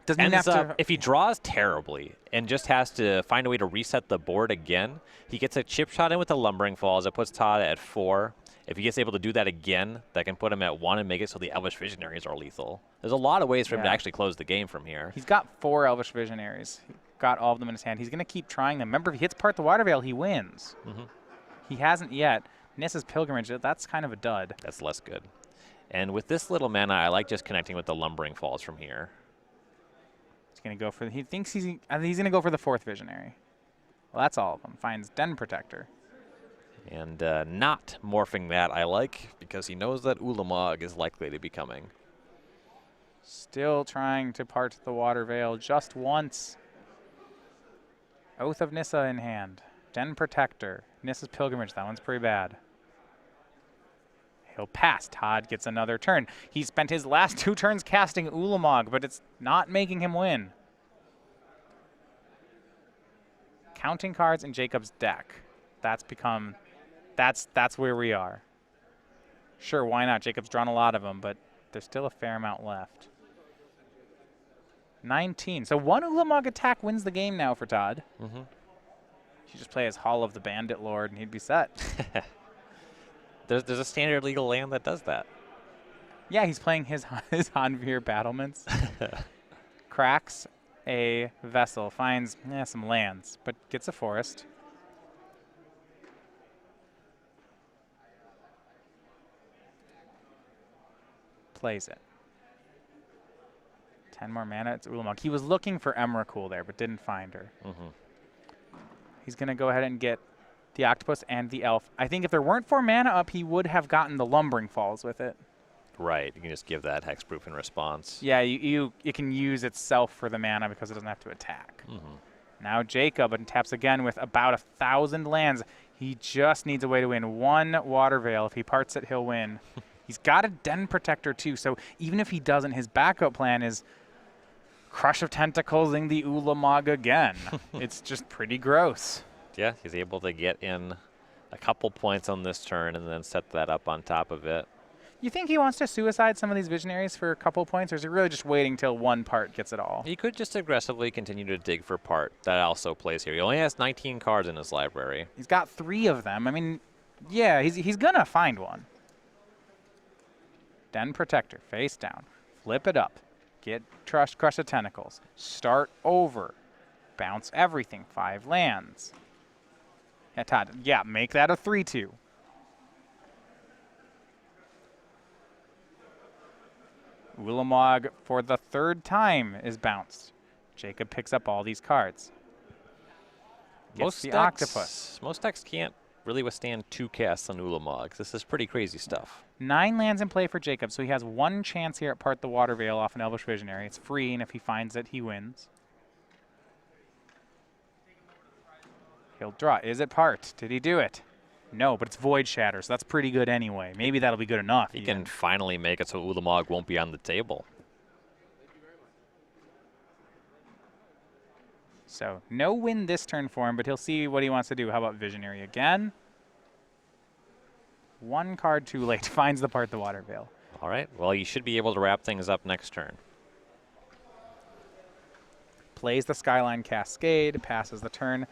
Speaker 1: doesn't even have to,
Speaker 2: if he draws terribly and just has to find a way to reset the board again, he gets a chip shot in with the Lumbering Falls. It puts Todd at 4. If he gets able to do that again, that can put him at 1 and make it so the Elvish Visionaries are lethal. There's a lot of ways for him to actually close the game from here.
Speaker 1: He's got 4 Elvish Visionaries. Got all of them in his hand. He's going to keep trying them. Remember, if he hits part the Water Veil, he wins. He hasn't yet. Nissa's Pilgrimage, that's kind of a dud.
Speaker 2: That's less good. And with this little mana, I like just connecting with the Lumbering Falls from here.
Speaker 1: He's going to go for, he thinks he's going to go for the 4th Visionary. Well, that's all of them. Finds Den Protector.
Speaker 2: And not morphing that I like, because he knows that Ulamog is likely to be coming.
Speaker 1: Still trying to part the Water Veil just once. Oath of Nissa in hand. Den Protector. Nissa's Pilgrimage. That one's pretty bad. He'll pass. Todd gets another turn. He spent his last 2 turns casting Ulamog, but it's not making him win. Counting cards in Jacob's deck. That's where we are. Sure, why not? Jacob's drawn a lot of them, but there's still a fair amount left. 19. So 1 Ulamog attack wins the game now for Todd.
Speaker 2: Mm-hmm.
Speaker 1: You just play as Hall of the Bandit Lord, and he'd be set.
Speaker 2: There's a standard legal land that does that.
Speaker 1: Yeah, he's playing his Hanvir Battlements. Cracks a vessel, finds some lands, but gets a forest. Plays it. 10 more mana. It's Ulamog. He was looking for Emrakul there, but didn't find her.
Speaker 2: Mm-hmm.
Speaker 1: He's going to go ahead and get the Octopus and the Elf. I think if there weren't 4 mana up, he would have gotten the Lumbering Falls with it.
Speaker 2: Right. You can just give that hexproof in response.
Speaker 1: Yeah, it can use itself for the mana because it doesn't have to attack.
Speaker 2: Mm-hmm.
Speaker 1: Now Jacob taps again with about 1,000 lands. He just needs a way to win 1 Water Veil. If he parts it, he'll win. He's got a Den Protector too, so even if he doesn't, his backup plan is Crush of Tentacles-ing the Ulamog again. It's just pretty gross.
Speaker 2: Yeah, he's able to get in a couple points on this turn and then set that up on top of it.
Speaker 1: You think he wants to suicide some of these Visionaries for a couple points, or is he really just waiting till 1 part gets it all?
Speaker 2: He could just aggressively continue to dig for part. That also plays here. He only has 19 cards in his library.
Speaker 1: He's got 3 of them. I mean, yeah, he's going to find one. Den Protector, face down. Flip it up. Get Crush of Tentacles. Start over. Bounce everything. 5 lands. Yeah, Todd. Yeah, make that a 3-2. Ulamog for the 3rd time is bounced. Jacob picks up all these cards. Gets the Octopus.
Speaker 2: Most decks can't really withstand 2 casts on Ulamog. This is pretty crazy stuff.
Speaker 1: 9 lands in play for Jacob, so he has 1 chance here at Part the Water Veil off an Elvish Visionary. It's free, and if he finds it, he wins. He'll draw. Is it Part? Did he do it? No, but it's Void Shatter, so that's pretty good anyway. Maybe that'll be good enough.
Speaker 2: He can finally make it so Ulamog won't be on the table.
Speaker 1: So no win this turn for him, but he'll see what he wants to do. How about Visionary again? 1 card too late. Finds the Part the Water Veil.
Speaker 2: All right. Well, you should be able to wrap things up next turn.
Speaker 1: Plays the Skyline Cascade, passes the turn.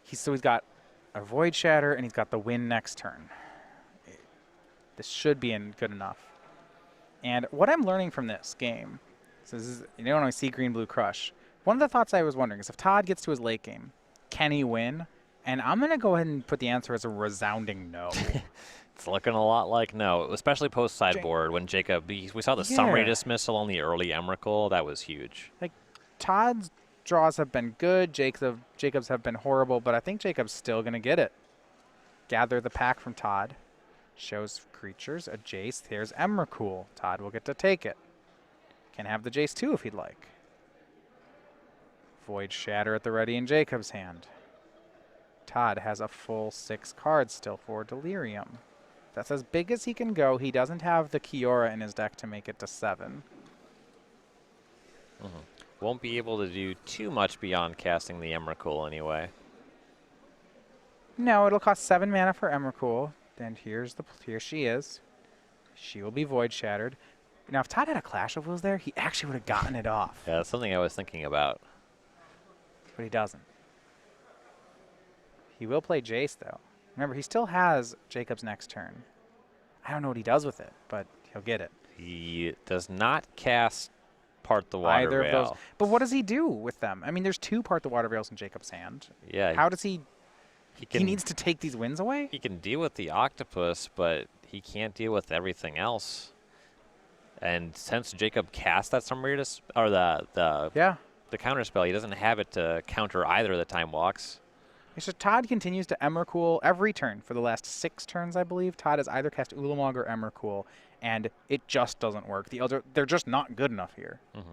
Speaker 1: He's got a Void Shatter, and he's got the win next turn. This should be good enough. And what I'm learning from this game, so this is, you don't always see Green-Blue Crush. One of the thoughts I was wondering is if Todd gets to his late game, can he win? And I'm going to go ahead and put the answer as a resounding no.
Speaker 2: It's looking a lot like no, especially post-sideboard when Jacob, we saw the summary dismissal on the early Emrakul. That was huge.
Speaker 1: Like, Todd's draws have been good. Jacob's have been horrible, but I think Jacob's still going to get it. Gather the pack from Todd. Shows creatures, a Jace. Here's Emrakul. Todd will get to take it. Can have the Jace too if he'd like. Void Shatter at the ready in Jacob's hand. Todd has a full 6 cards still for Delirium. That's as big as he can go. He doesn't have the Kiora in his deck to make it to 7.
Speaker 2: Mm-hmm. Won't be able to do too much beyond casting the Emrakul anyway.
Speaker 1: No, it'll cost 7 mana for Emrakul. And here she is. She will be Void Shattered. Now, if Todd had a Clash of Wills there, he actually would have gotten it off.
Speaker 2: Yeah, that's something I was thinking about.
Speaker 1: But he doesn't. He will play Jace, though. Remember, he still has Jacob's next turn. I don't know what he does with it, but he'll get it.
Speaker 2: He does not cast Part the Water Veil.
Speaker 1: Either of those. But what does he do with them? I mean, there's 2 Part the Water Veils in Jacob's hand.
Speaker 2: Yeah.
Speaker 1: How does he... He needs to take these wins away?
Speaker 2: He can deal with the Octopus, but he can't deal with everything else. And since Jacob cast that summary, or the counterspell, he doesn't have it to counter either of the Time Walks.
Speaker 1: So Todd continues to Emrakul every turn. For the last 6 turns, I believe, Todd has either cast Ulamog or Emrakul, and it just doesn't work. They're just not good enough here.
Speaker 2: Mm-hmm.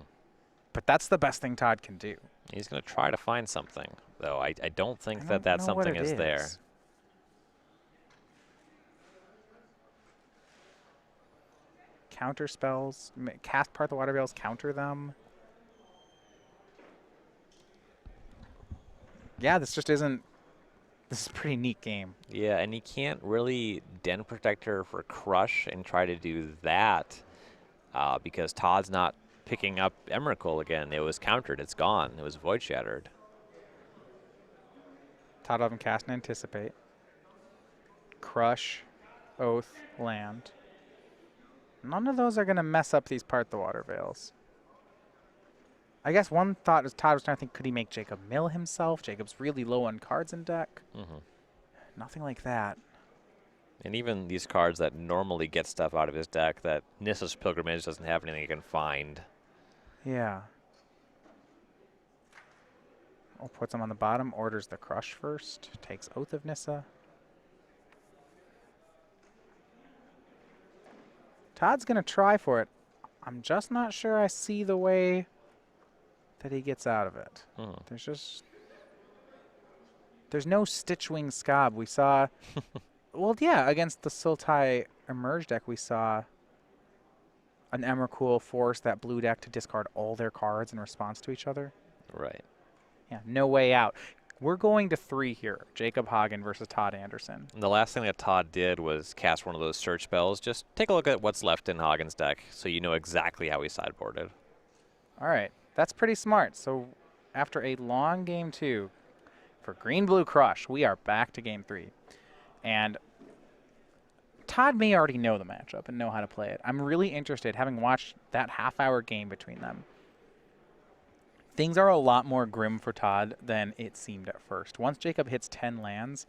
Speaker 1: But that's the best thing Todd can do.
Speaker 2: He's going to try to find something, though. I don't think that
Speaker 1: know
Speaker 2: something
Speaker 1: what it
Speaker 2: is there.
Speaker 1: Counter spells, cast part the water veils, counter them. Yeah, this just isn't. This is a pretty neat game.
Speaker 2: Yeah, and he can't really Den Protector for Crush and try to do that because Todd's not picking up Emrakul again. It was countered. It's gone. It was Void Shattered.
Speaker 1: Todd will have him cast and anticipate. Crush, Oath, land. None of those are going to mess up these part the water veils. I guess one thought is Todd was trying to think, could he make Jacob mill himself? Jacob's really low on cards in deck. Nothing like that.
Speaker 2: And even these cards that normally get stuff out of his deck, that Nissa's Pilgrimage doesn't have anything you can find.
Speaker 1: Yeah. Oh, puts them on the bottom, orders the Crush first, takes Oath of Nissa. Todd's going to try for it. I'm just not sure I see the way that he gets out of it. There's no Stitchwing Scob. We saw, well, yeah, against the Sultai Emerge deck, we saw an Emrakul force that blue deck to discard all their cards in response to each other.
Speaker 2: Right.
Speaker 1: Yeah, no way out. We're going to 3 here. Jacob Hagen versus Todd Anderson.
Speaker 2: And the last thing that Todd did was cast one of those search spells. Just take a look at what's left in Hagen's deck so you know exactly how he sideboarded.
Speaker 1: All right. That's pretty smart. So after a long game 2 for Green-Blue Crush, we are back to game 3. And Todd may already know the matchup and know how to play it. I'm really interested, having watched that half-hour game between them. Things are a lot more grim for Todd than it seemed at first. Once Jacob hits 10 lands,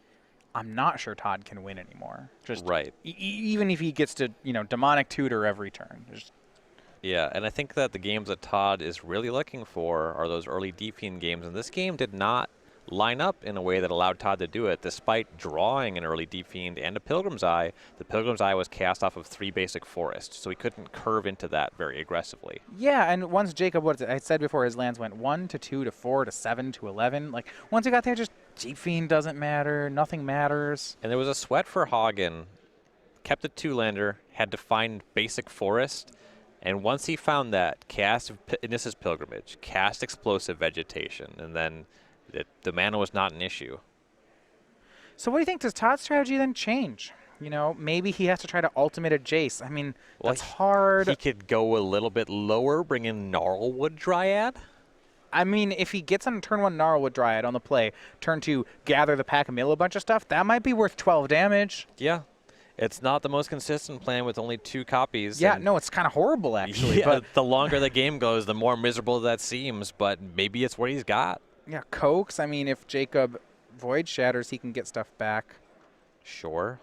Speaker 1: I'm not sure Todd can win anymore. Just
Speaker 2: right.
Speaker 1: Even if he gets to, demonic tutor every turn.
Speaker 2: Yeah, and I think that the games that Todd is really looking for are those early Defiant games, and this game did not line up in a way that allowed Todd to do it. Despite drawing an early Defiant and a Pilgrim's Eye, the Pilgrim's Eye was cast off of 3 basic forests, so he couldn't curve into that very aggressively.
Speaker 1: Yeah, and once Jacob, I said before, his lands went 1 to 2 to 4 to 7 to 11. Like, once he got there, just Defiant doesn't matter, nothing matters.
Speaker 2: And there was a sweat for Hagen, kept a 2-lander, had to find basic forest, and once he found that, cast Nissa's Pilgrimage, cast Explosive Vegetation, and then the mana was not an issue.
Speaker 1: So what do you think? Does Todd's strategy then change? Maybe he has to try to ultimate a Jace. I mean, that's hard.
Speaker 2: He could go a little bit lower, bring in Gnarlwood Dryad.
Speaker 1: I mean, if he gets on turn 1 Gnarlwood Dryad on the play, turn 2 gather the pack and mill a bunch of stuff, that might be worth 12 damage.
Speaker 2: Yeah. It's not the most consistent plan with only 2 copies.
Speaker 1: Yeah, no, it's kind of horrible, actually.
Speaker 2: Yeah,
Speaker 1: but
Speaker 2: the longer the game goes, the more miserable that seems, but maybe it's what he's got.
Speaker 1: Yeah, Coax, I mean, if Jacob Void Shatters, he can get stuff back.
Speaker 2: Sure.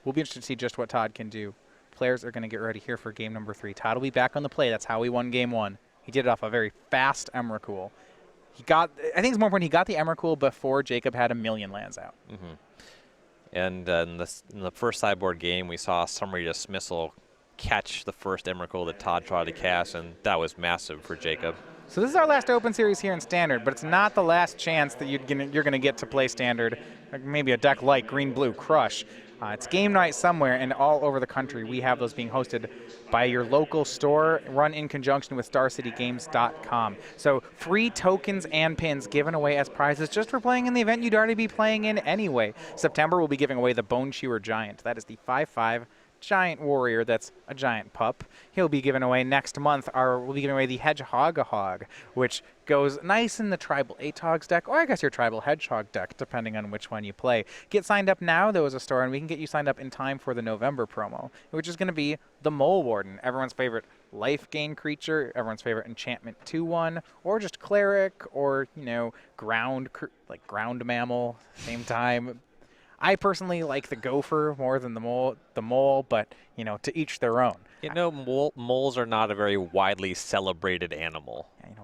Speaker 1: We'll be interested to see just what Todd can do. Players are going to get ready here for game number 3. Todd will be back on the play. That's how he won game 1. He did it off a very fast Emrakul. I think it's more important, he got the Emrakul before Jacob had 1,000,000 lands out.
Speaker 2: And in the first sideboard game, we saw Summary Dismissal catch the first Emrakul that Todd tried to cast, and that was massive for Jacob.
Speaker 1: So this is our last Open Series here in Standard, but it's not the last chance that you're going to get to play Standard, like maybe a deck like Green-Blue Crush. It's game night somewhere, and all over the country we have those being hosted by your local store, run in conjunction with StarCityGames.com. So free tokens and pins given away as prizes just for playing in the event you'd already be playing in anyway. September we'll be giving away the Bone Chewer Giant. That is the 5/5 giant warrior that's a giant pup. He'll be given away next month. We'll be giving away the Hedgehog, which goes nice in the Tribal Atogs deck, or I guess your Tribal Hedgehog deck, depending on which one you play. Get signed up now, there was a store, and we can get you signed up in time for the November promo, which is going to be the Mole Warden, everyone's favorite life gain creature, everyone's favorite enchantment 2/1, or just cleric, or, ground mammal, same time. I personally like the gopher more than the mole, but, to each their own.
Speaker 2: Moles are not a very widely celebrated animal.
Speaker 1: Yeah,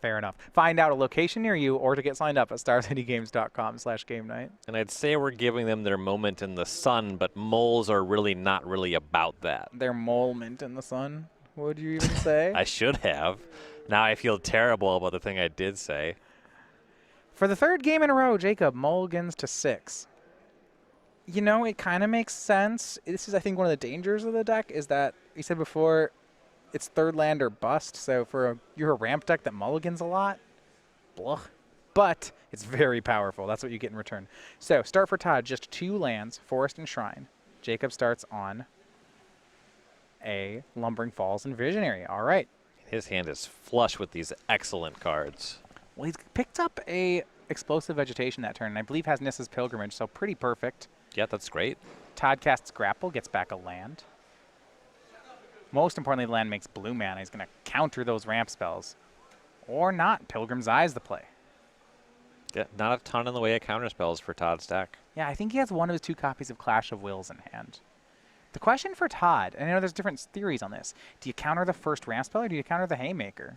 Speaker 1: fair enough. Find out a location near you or to get signed up at StarCityGames.com/game night.
Speaker 2: And I'd say we're giving them their moment in the sun, but moles are really not really about that.
Speaker 1: Their moment in the sun, would you even say?
Speaker 2: I should have. Now I feel terrible about the thing I did say.
Speaker 1: For the third game in a row, Jacob mulligans to 6. You know, it kind of makes sense. This is, I think, one of the dangers of the deck is that, you said before, it's third land or bust. So you're a ramp deck that mulligans a lot. Blah. But it's very powerful. That's what you get in return. So start for Todd, just 2 lands, Forest and Shrine. Jacob starts on a Lumbering Falls and Visionary. All right.
Speaker 2: His hand is flush with these excellent cards.
Speaker 1: Well, he's picked up a Explosive Vegetation that turn, and I believe has Nissa's Pilgrimage, so pretty perfect.
Speaker 2: Yeah, that's great.
Speaker 1: Todd casts Grapple, gets back a land. Most importantly, the land makes blue mana. He's going to counter those ramp spells. Or not. Pilgrim's Eye's the play.
Speaker 2: Yeah, not a ton in the way of counter spells for Todd's deck.
Speaker 1: Yeah, I think he has one of his 2 copies of Clash of Wills in hand. The question for Todd, and I know there's different theories on this, do you counter the first ramp spell or do you counter the Haymaker?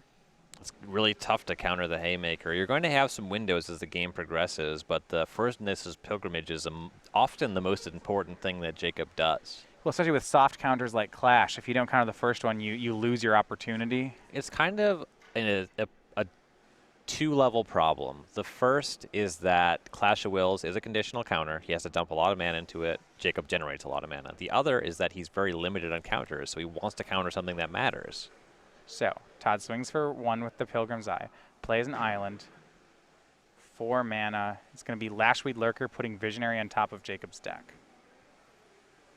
Speaker 2: It's really tough to counter the Haymaker. You're going to have some windows as the game progresses, but the first Nissa's Pilgrimage is often the most important thing that Jacob does.
Speaker 1: Well, especially with soft counters like Clash, if you don't counter the first one, you lose your opportunity.
Speaker 2: It's kind of a 2-level problem. The first is that Clash of Wills is a conditional counter. He has to dump a lot of mana into it. Jacob generates a lot of mana. The other is that he's very limited on counters, so he wants to counter something that matters.
Speaker 1: So, Todd swings for 1 with the Pilgrim's Eye, plays an island, 4 mana. It's going to be Lashweed Lurker, putting Visionary on top of Jacob's deck.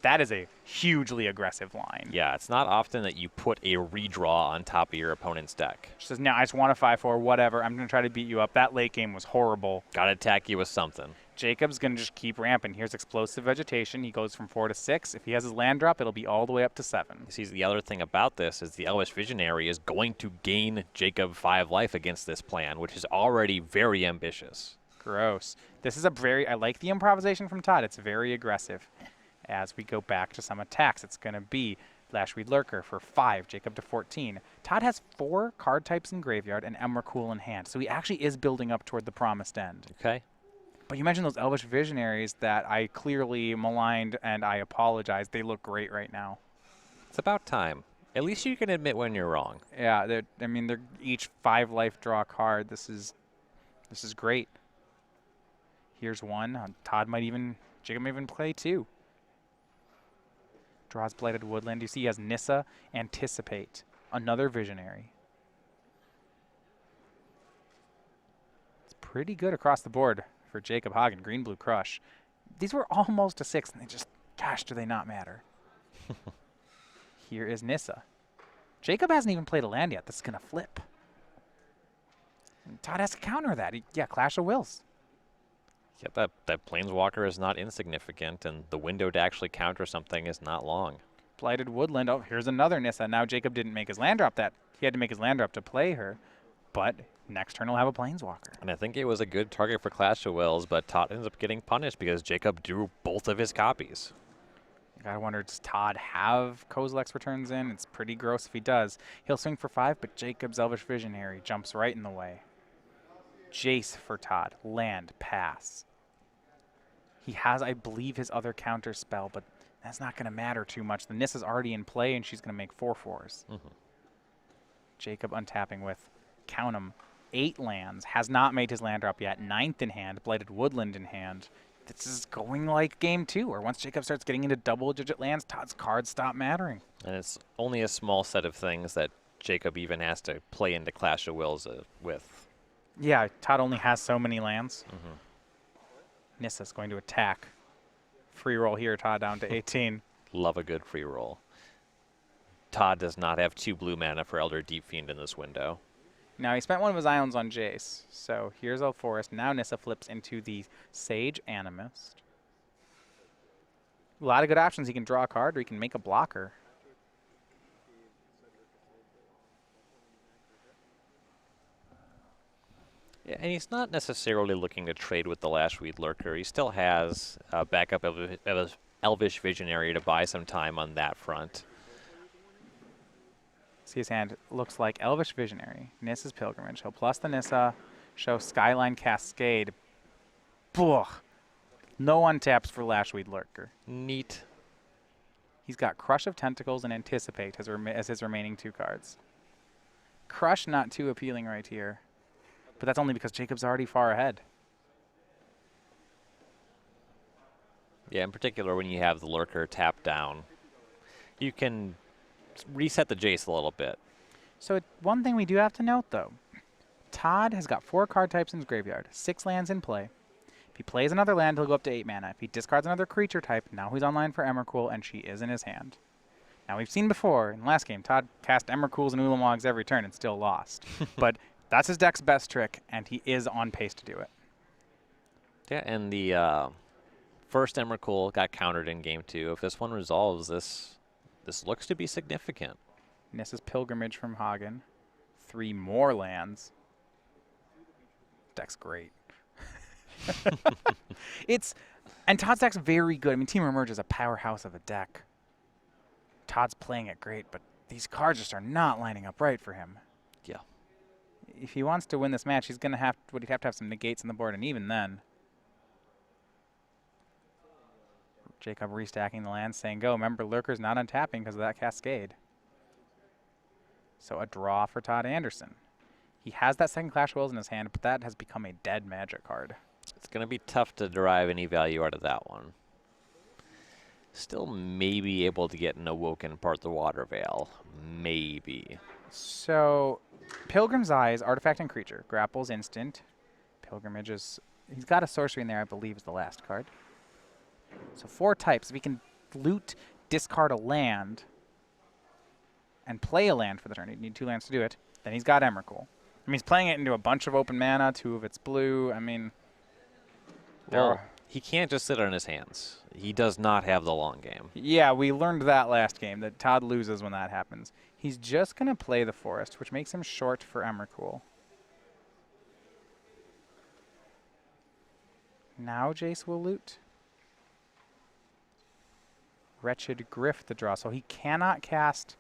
Speaker 1: That is a hugely aggressive line.
Speaker 2: Yeah, it's not often that you put a redraw on top of your opponent's deck.
Speaker 1: She says, no, I just want a 5/4, whatever. I'm going to try to beat you up. That late game was horrible.
Speaker 2: Gotta attack you with something.
Speaker 1: Jacob's going to just keep ramping. Here's Explosive Vegetation. He goes from 4 to 6. If he has his land drop, it'll be all the way up to 7.
Speaker 2: See, the other thing about this is the Elvish Visionary is going to gain Jacob 5 life against this plan, which is already very ambitious.
Speaker 1: Gross. This is I like the improvisation from Todd. It's very aggressive. As we go back to some attacks, it's going to be Lashweed Lurker for 5, Jacob to 14. Todd has 4 card types in graveyard and Emrakul in hand, so he actually is building up toward the promised end.
Speaker 2: Okay.
Speaker 1: But you mentioned those Elvish Visionaries that I clearly maligned, and I apologize. They look great right now.
Speaker 2: It's about time. At least you can admit when you're wrong.
Speaker 1: Yeah, they're each 5 life draw card. This is great. Here's one. Jacob might even play 2. Draws Blighted Woodland. You see he has Nissa, Anticipate, another Visionary. It's pretty good across the board for Jacob Hagen. Green-Blue Crush. These were almost a 6, and gosh, do they not matter. Here is Nissa. Jacob hasn't even played a land yet. This is going to flip. And Todd has to counter that. Clash of Wills.
Speaker 2: Yeah, that Planeswalker is not insignificant, and the window to actually counter something is not long.
Speaker 1: Blighted Woodland. Oh, here's another Nissa. Now Jacob didn't make his land drop that. He had to make his land drop to play her, but next turn he'll have a Planeswalker.
Speaker 2: And I think it was a good target for Clash of Wills, but Todd ends up getting punished because Jacob drew both of his copies.
Speaker 1: I wonder, does Todd have Kozilek's returns in? It's pretty gross if he does. He'll swing for 5, but Jacob's Elvish Visionary jumps right in the way. Jace for Todd. Land, pass. He has, I believe, his other counter spell, but that's not going to matter too much. The Nissa's already in play, and she's going to make 4/4s. Jacob untapping with, count 'em, 8 lands. Has not made his land drop yet. 9th in hand, Blighted Woodland in hand. This is going like game 2, or once Jacob starts getting into double-digit lands, Todd's cards stop mattering.
Speaker 2: And it's only a small set of things that Jacob even has to play into Clash of Wills with.
Speaker 1: Yeah, Todd only has so many lands. Nissa's going to attack. Free roll here, Todd down to 18.
Speaker 2: Love a good free roll. Todd does not have 2 blue mana for Elder Deep Fiend in this window.
Speaker 1: Now, he spent one of his islands on Jace. So here's a forest. Now Nissa flips into the Sage Animist. A lot of good options. He can draw a card or he can make a blocker.
Speaker 2: Yeah, and he's not necessarily looking to trade with the Lashweed Lurker. He still has a backup Elvish Visionary to buy some time on that front.
Speaker 1: See, his hand looks like Elvish Visionary, Nissa's Pilgrimage. He'll plus the Nissa, show Skyline Cascade. Ugh. No untaps for Lashweed Lurker.
Speaker 2: Neat.
Speaker 1: He's got Crush of Tentacles and Anticipate as his remaining 2 cards. Crush not too appealing right here. But that's only because Jacob's already far ahead.
Speaker 2: Yeah, in particular when you have the lurker tapped down, you can reset the Jace a little bit.
Speaker 1: So one thing we do have to note, though, Todd has got 4 card types in his graveyard, 6 lands in play. If he plays another land, he'll go up to 8 mana. If he discards another creature type, now he's online for Emrakul, and she is in his hand. Now, we've seen before, in the last game, Todd cast Emrakuls and Ulamogs every turn and still lost. But that's his deck's best trick, and he is on pace to do it.
Speaker 2: Yeah, and the first Emrakul got countered in game 2. If this one resolves, this looks to be significant.
Speaker 1: Nissa's Pilgrimage from Hagen. 3 more lands. Deck's great. And Todd's deck's very good. I mean, Team Emerge is a powerhouse of a deck. Todd's playing it great, but these cards just are not lining up right for him.
Speaker 2: Yeah.
Speaker 1: If he wants to win this match, he'd have to have some negates on the board, and even then, Jacob restacking the land, saying go. Remember, Lurker's not untapping because of that Cascade. So a draw for Todd Anderson. He has that second Clash of Wills in his hand, but that has become a dead Magic card.
Speaker 2: It's going to be tough to derive any value out of that one. Still maybe able to get an Awoken Part the Water Veil. Maybe.
Speaker 1: So Pilgrim's Eye is artifact and creature. Grapple's instant. Pilgrimage is... He's got a sorcery in there, I believe, is the last card. So 4 types. If he can loot, discard a land, and play a land for the turn, he'd need 2 lands to do it, then he's got Emrakul. I mean, he's playing it into a bunch of open mana, 2 of it's blue. I mean...
Speaker 2: Well, he can't just sit on his hands. He does not have the long game.
Speaker 1: Yeah, we learned that last game, that Todd loses when that happens. He's just going to play the Forest, which makes him short for Emrakul. Now Jace will loot. Wretched Griff the draw, so he cannot cast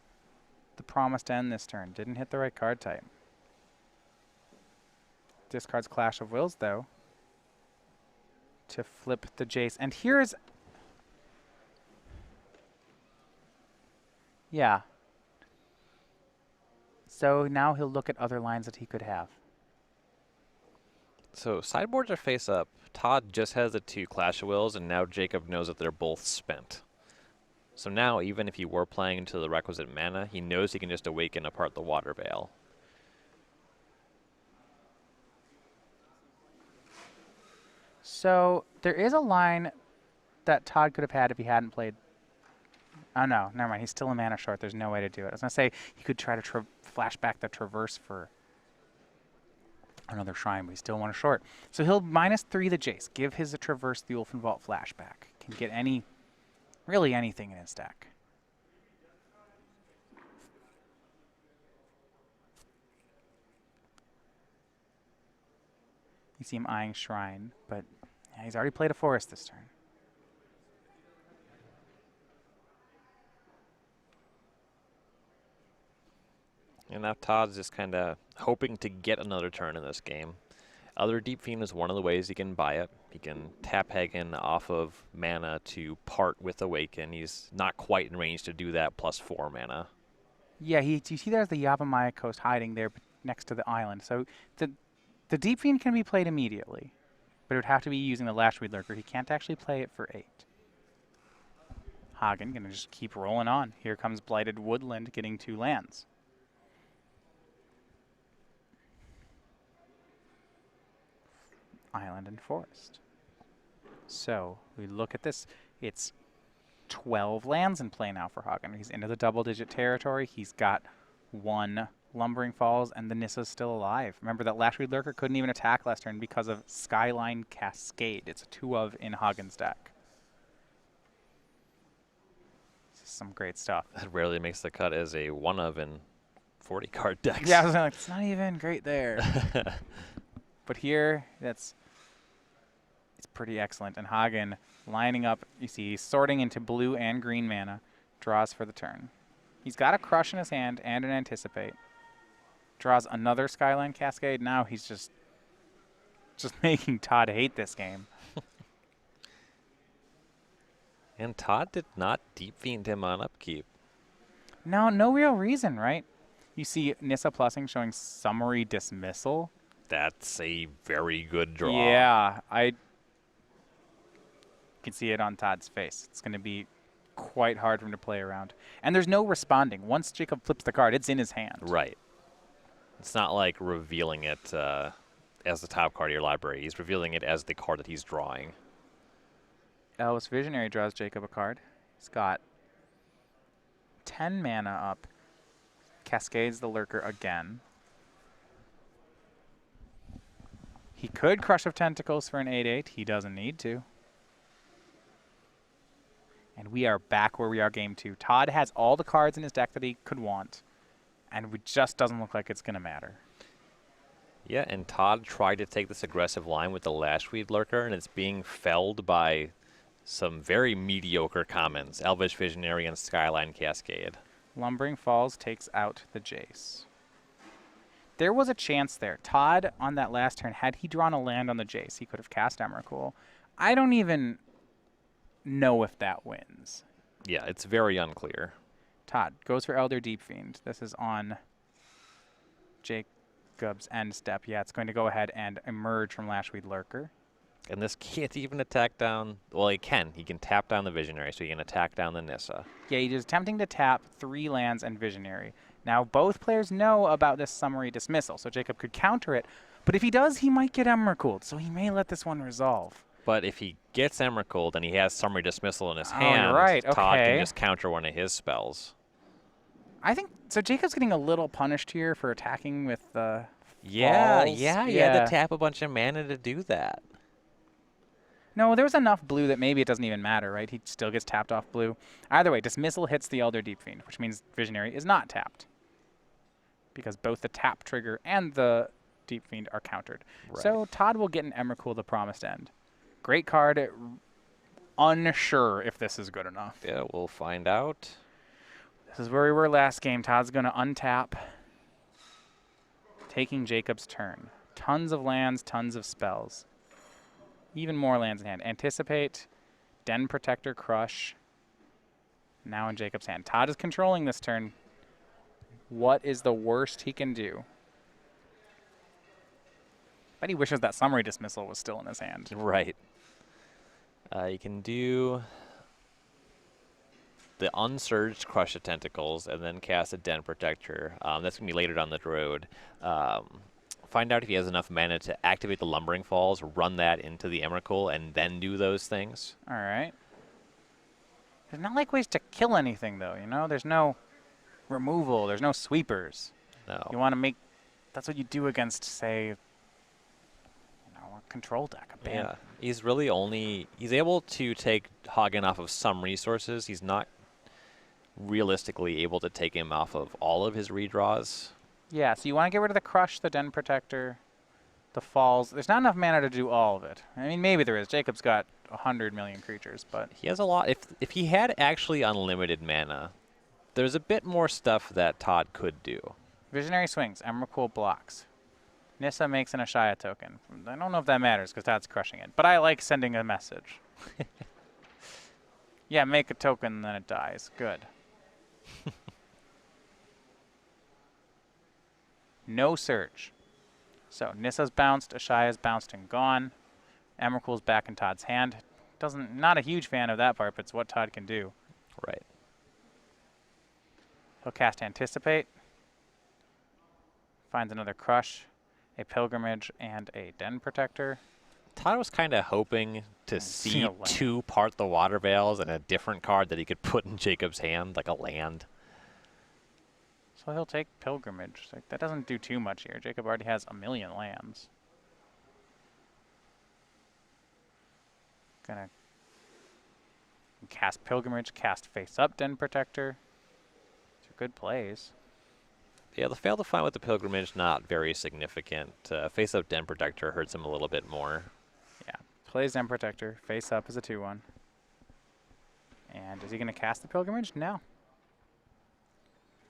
Speaker 1: the Promised End this turn. Didn't hit the right card type. Discards Clash of Wills, though, to flip the Jace. And here's... Yeah. So now he'll look at other lines that he could have.
Speaker 2: So sideboards are face up. Todd just has the 2 Clash of Wills, and now Jacob knows that they're both spent. So now, even if he were playing into the requisite mana, he knows he can just Awaken apart the Water Veil.
Speaker 1: So there is a line that Todd could have had if he hadn't played. Oh, no, never mind. He's still a mana short. There's no way to do it. I was going to say he could try to flash back the Traverse for another Shrine, but he still won a short. So he'll -3 the Jace. Give his Traverse the Ulfen Vault flashback. Can get really anything in his deck. You see him eyeing Shrine, but yeah, he's already played a Forest this turn.
Speaker 2: And now Todd's just kind of hoping to get another turn in this game. Other Deep Fiend is one of the ways he can buy it. He can tap Hagen off of mana to part with Awaken. He's not quite in range to do that plus 4 mana.
Speaker 1: Yeah, you see there's the Yavimaya Coast hiding there next to the island. So the Deep Fiend can be played immediately, but it would have to be using the Lashweed Lurker. He can't actually play it for 8. Hagen gonna just keep rolling on. Here comes Blighted Woodland getting 2 lands. Island and Forest. So we look at this. It's 12 lands in play now for Hagen. He's into the double-digit territory. He's got 1 Lumbering Falls, and the Nissa's still alive. Remember that Lashweed Lurker couldn't even attack last turn because of Skyline Cascade. It's a 2-of in Hagen's deck. This is some great stuff.
Speaker 2: That rarely makes the cut as a 1-of in 40-card decks.
Speaker 1: Yeah, I was like, it's not even great there. But here, it's pretty excellent. And Hagen lining up, you see, he's sorting into blue and green mana, draws for the turn. He's got a Crush in his hand and an Anticipate. Draws another Skyline Cascade. Now he's just making Todd hate this game.
Speaker 2: And Todd did not Deep Fiend him on upkeep.
Speaker 1: No real reason, right? You see Nissa Plussing showing summary dismissal.
Speaker 2: That's a very good draw.
Speaker 1: Yeah, I can see it on Todd's face. It's going to be quite hard for him to play around. And there's no responding. Once Jacob flips the card, it's in his hand.
Speaker 2: Right. It's not like revealing it as the top card of your library. He's revealing it as the card that he's drawing.
Speaker 1: Elvis Visionary draws Jacob a card. He's got 10 mana up. Cascades the Lurker again. He could Crush of Tentacles for an 8/8. He doesn't need to. And we are back where we are game 2. Todd has all the cards in his deck that he could want. And it just doesn't look like it's going to matter.
Speaker 2: Yeah, and Todd tried to take this aggressive line with the Lashweed Lurker, and it's being felled by some very mediocre commons, Elvish Visionary and Skyline Cascade.
Speaker 1: Lumbering Falls takes out the Jace. There was a chance there. Todd, on that last turn, had he drawn a land on the Jace, he could have cast Emrakul. I don't even know if that wins.
Speaker 2: Yeah, it's very unclear.
Speaker 1: Todd goes for Elder Deep Fiend. This is on Jacob's end step. Yeah, it's going to go ahead and emerge from Lashweed Lurker.
Speaker 2: And this can't even attack down. Well, he can. He can tap down the Visionary, so he can attack down the Nissa.
Speaker 1: Yeah, he's attempting to tap 3 lands and Visionary. Now, both players know about this summary dismissal, so Jacob could counter it. But if he does, he might get Emrakuled, so he may let this one resolve.
Speaker 2: But if he gets Emrakuled and he has summary dismissal in his
Speaker 1: Oh,
Speaker 2: hand,
Speaker 1: you're right.
Speaker 2: Todd
Speaker 1: Okay.
Speaker 2: can just counter one of his spells.
Speaker 1: I think so. Jacob's getting a little punished here for attacking with the
Speaker 2: Yeah,
Speaker 1: falls.
Speaker 2: yeah, you had to tap a bunch of mana to do that.
Speaker 1: No, there was enough blue that maybe it doesn't even matter, right? He still gets tapped off blue. Either way, dismissal hits the Elder Deep Fiend, which means Visionary is not tapped. Because both the tap trigger and the Deep Fiend are countered.
Speaker 2: Right.
Speaker 1: So Todd will get an Emrakul, the Promised End. Great card. Unsure if this is good enough.
Speaker 2: Yeah, we'll find out.
Speaker 1: This is where we were last game. Todd's going to untap, taking Jacob's turn. Tons of lands, tons of spells. Even more lands in hand. Anticipate, Den Protector, Crush. Now in Jacob's hand. Todd is controlling this turn. What is the worst he can do? Bet he wishes that summary dismissal was still in his hand.
Speaker 2: Right. You can do the unsurged Crush of Tentacles and then cast a Den Protector. That's going to be later down the road. Find out if he has enough mana to activate the Lumbering Falls, run that into the Emrakul, and then do those things.
Speaker 1: All right. There's not like ways to kill anything, though, you know? There's no removal. There's no sweepers.
Speaker 2: No.
Speaker 1: You want to make... That's what you do against, say, a control deck. A
Speaker 2: Yeah. He's really only... He's able to take Hagen off of some resources. He's not realistically able to take him off of all of his redraws.
Speaker 1: Yeah, so you want to get rid of the Crush, the Den Protector, the Falls. There's not enough mana to do all of it. I mean, maybe there is. Jacob's got 100 million creatures, but...
Speaker 2: He has a lot. If he had actually unlimited mana, there's a bit more stuff that Todd could do.
Speaker 1: Visionary swings. Emrakul blocks. Nissa makes an Ashaya token. I don't know if that matters because Todd's crushing it, but I like sending a message. Yeah, make a token, then it dies. Good. No surge. So Nissa's bounced, Ashaya's bounced and gone. Emrakul's back in Todd's hand. Not a huge fan of that part, but it's what Todd can do.
Speaker 2: Right.
Speaker 1: He'll cast Anticipate. Finds another Crush, a Pilgrimage, and a Den Protector.
Speaker 2: Todd was kind of hoping to
Speaker 1: see
Speaker 2: see
Speaker 1: a land.
Speaker 2: 2 Part the Water Veils and a different card that he could put in Jacob's hand, like a land.
Speaker 1: So he'll take Pilgrimage. Like, that doesn't do too much here. Jacob already has 1 million lands. Gonna cast Pilgrimage, cast Face Up Den Protector. These are good plays.
Speaker 2: Yeah, the fail to find with the Pilgrimage, not very significant. Face Up Den Protector hurts him a little bit more.
Speaker 1: Yeah. Plays Den Protector. Face Up is a 2/1. And is he going to cast the Pilgrimage? No.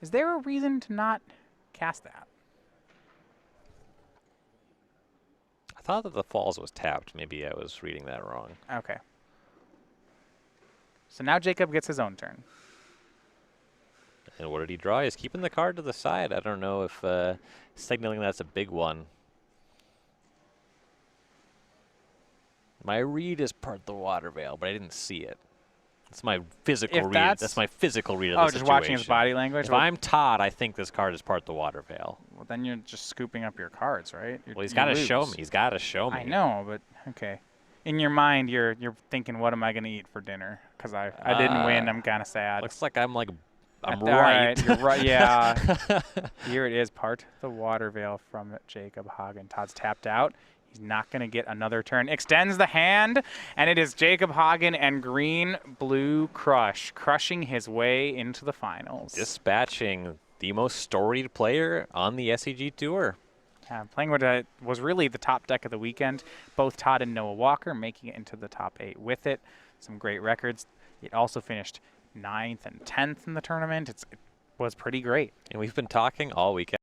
Speaker 1: Is there a reason to not cast that?
Speaker 2: I thought that the Falls was tapped. Maybe I was reading that wrong.
Speaker 1: Okay. So now Jacob gets his own turn.
Speaker 2: And what did he draw? He's keeping the card to the side. I don't know if signaling that's a big one. My read is part of the water veil, but I didn't see it. That's my physical read. That's my physical read of the situation.
Speaker 1: Oh, just watching his body language?
Speaker 2: If I'm Todd, I think this card is part of the water veil.
Speaker 1: Well, then you're just scooping up your cards, right?
Speaker 2: Well, he's got to show me. He's got to show me.
Speaker 1: I know, but okay. In your mind, you're thinking, what am I going to eat for dinner? Because I didn't win. I'm kind of sad.
Speaker 2: Looks like I'm right.
Speaker 1: Right. You're right. Yeah. Here it is, part of the water veil from Jacob Hagen. Todd's tapped out. He's not going to get another turn. Extends the hand, and it is Jacob Hagen and Green-Blue Crush crushing his way into the finals.
Speaker 2: Dispatching the most storied player on the SCG Tour.
Speaker 1: Playing what was really the top deck of the weekend. Both Todd and Noah Walker making it into the top 8 with it. Some great records. It also finished 9th and 10th in the tournament. It was pretty great.
Speaker 2: And we've been talking all weekend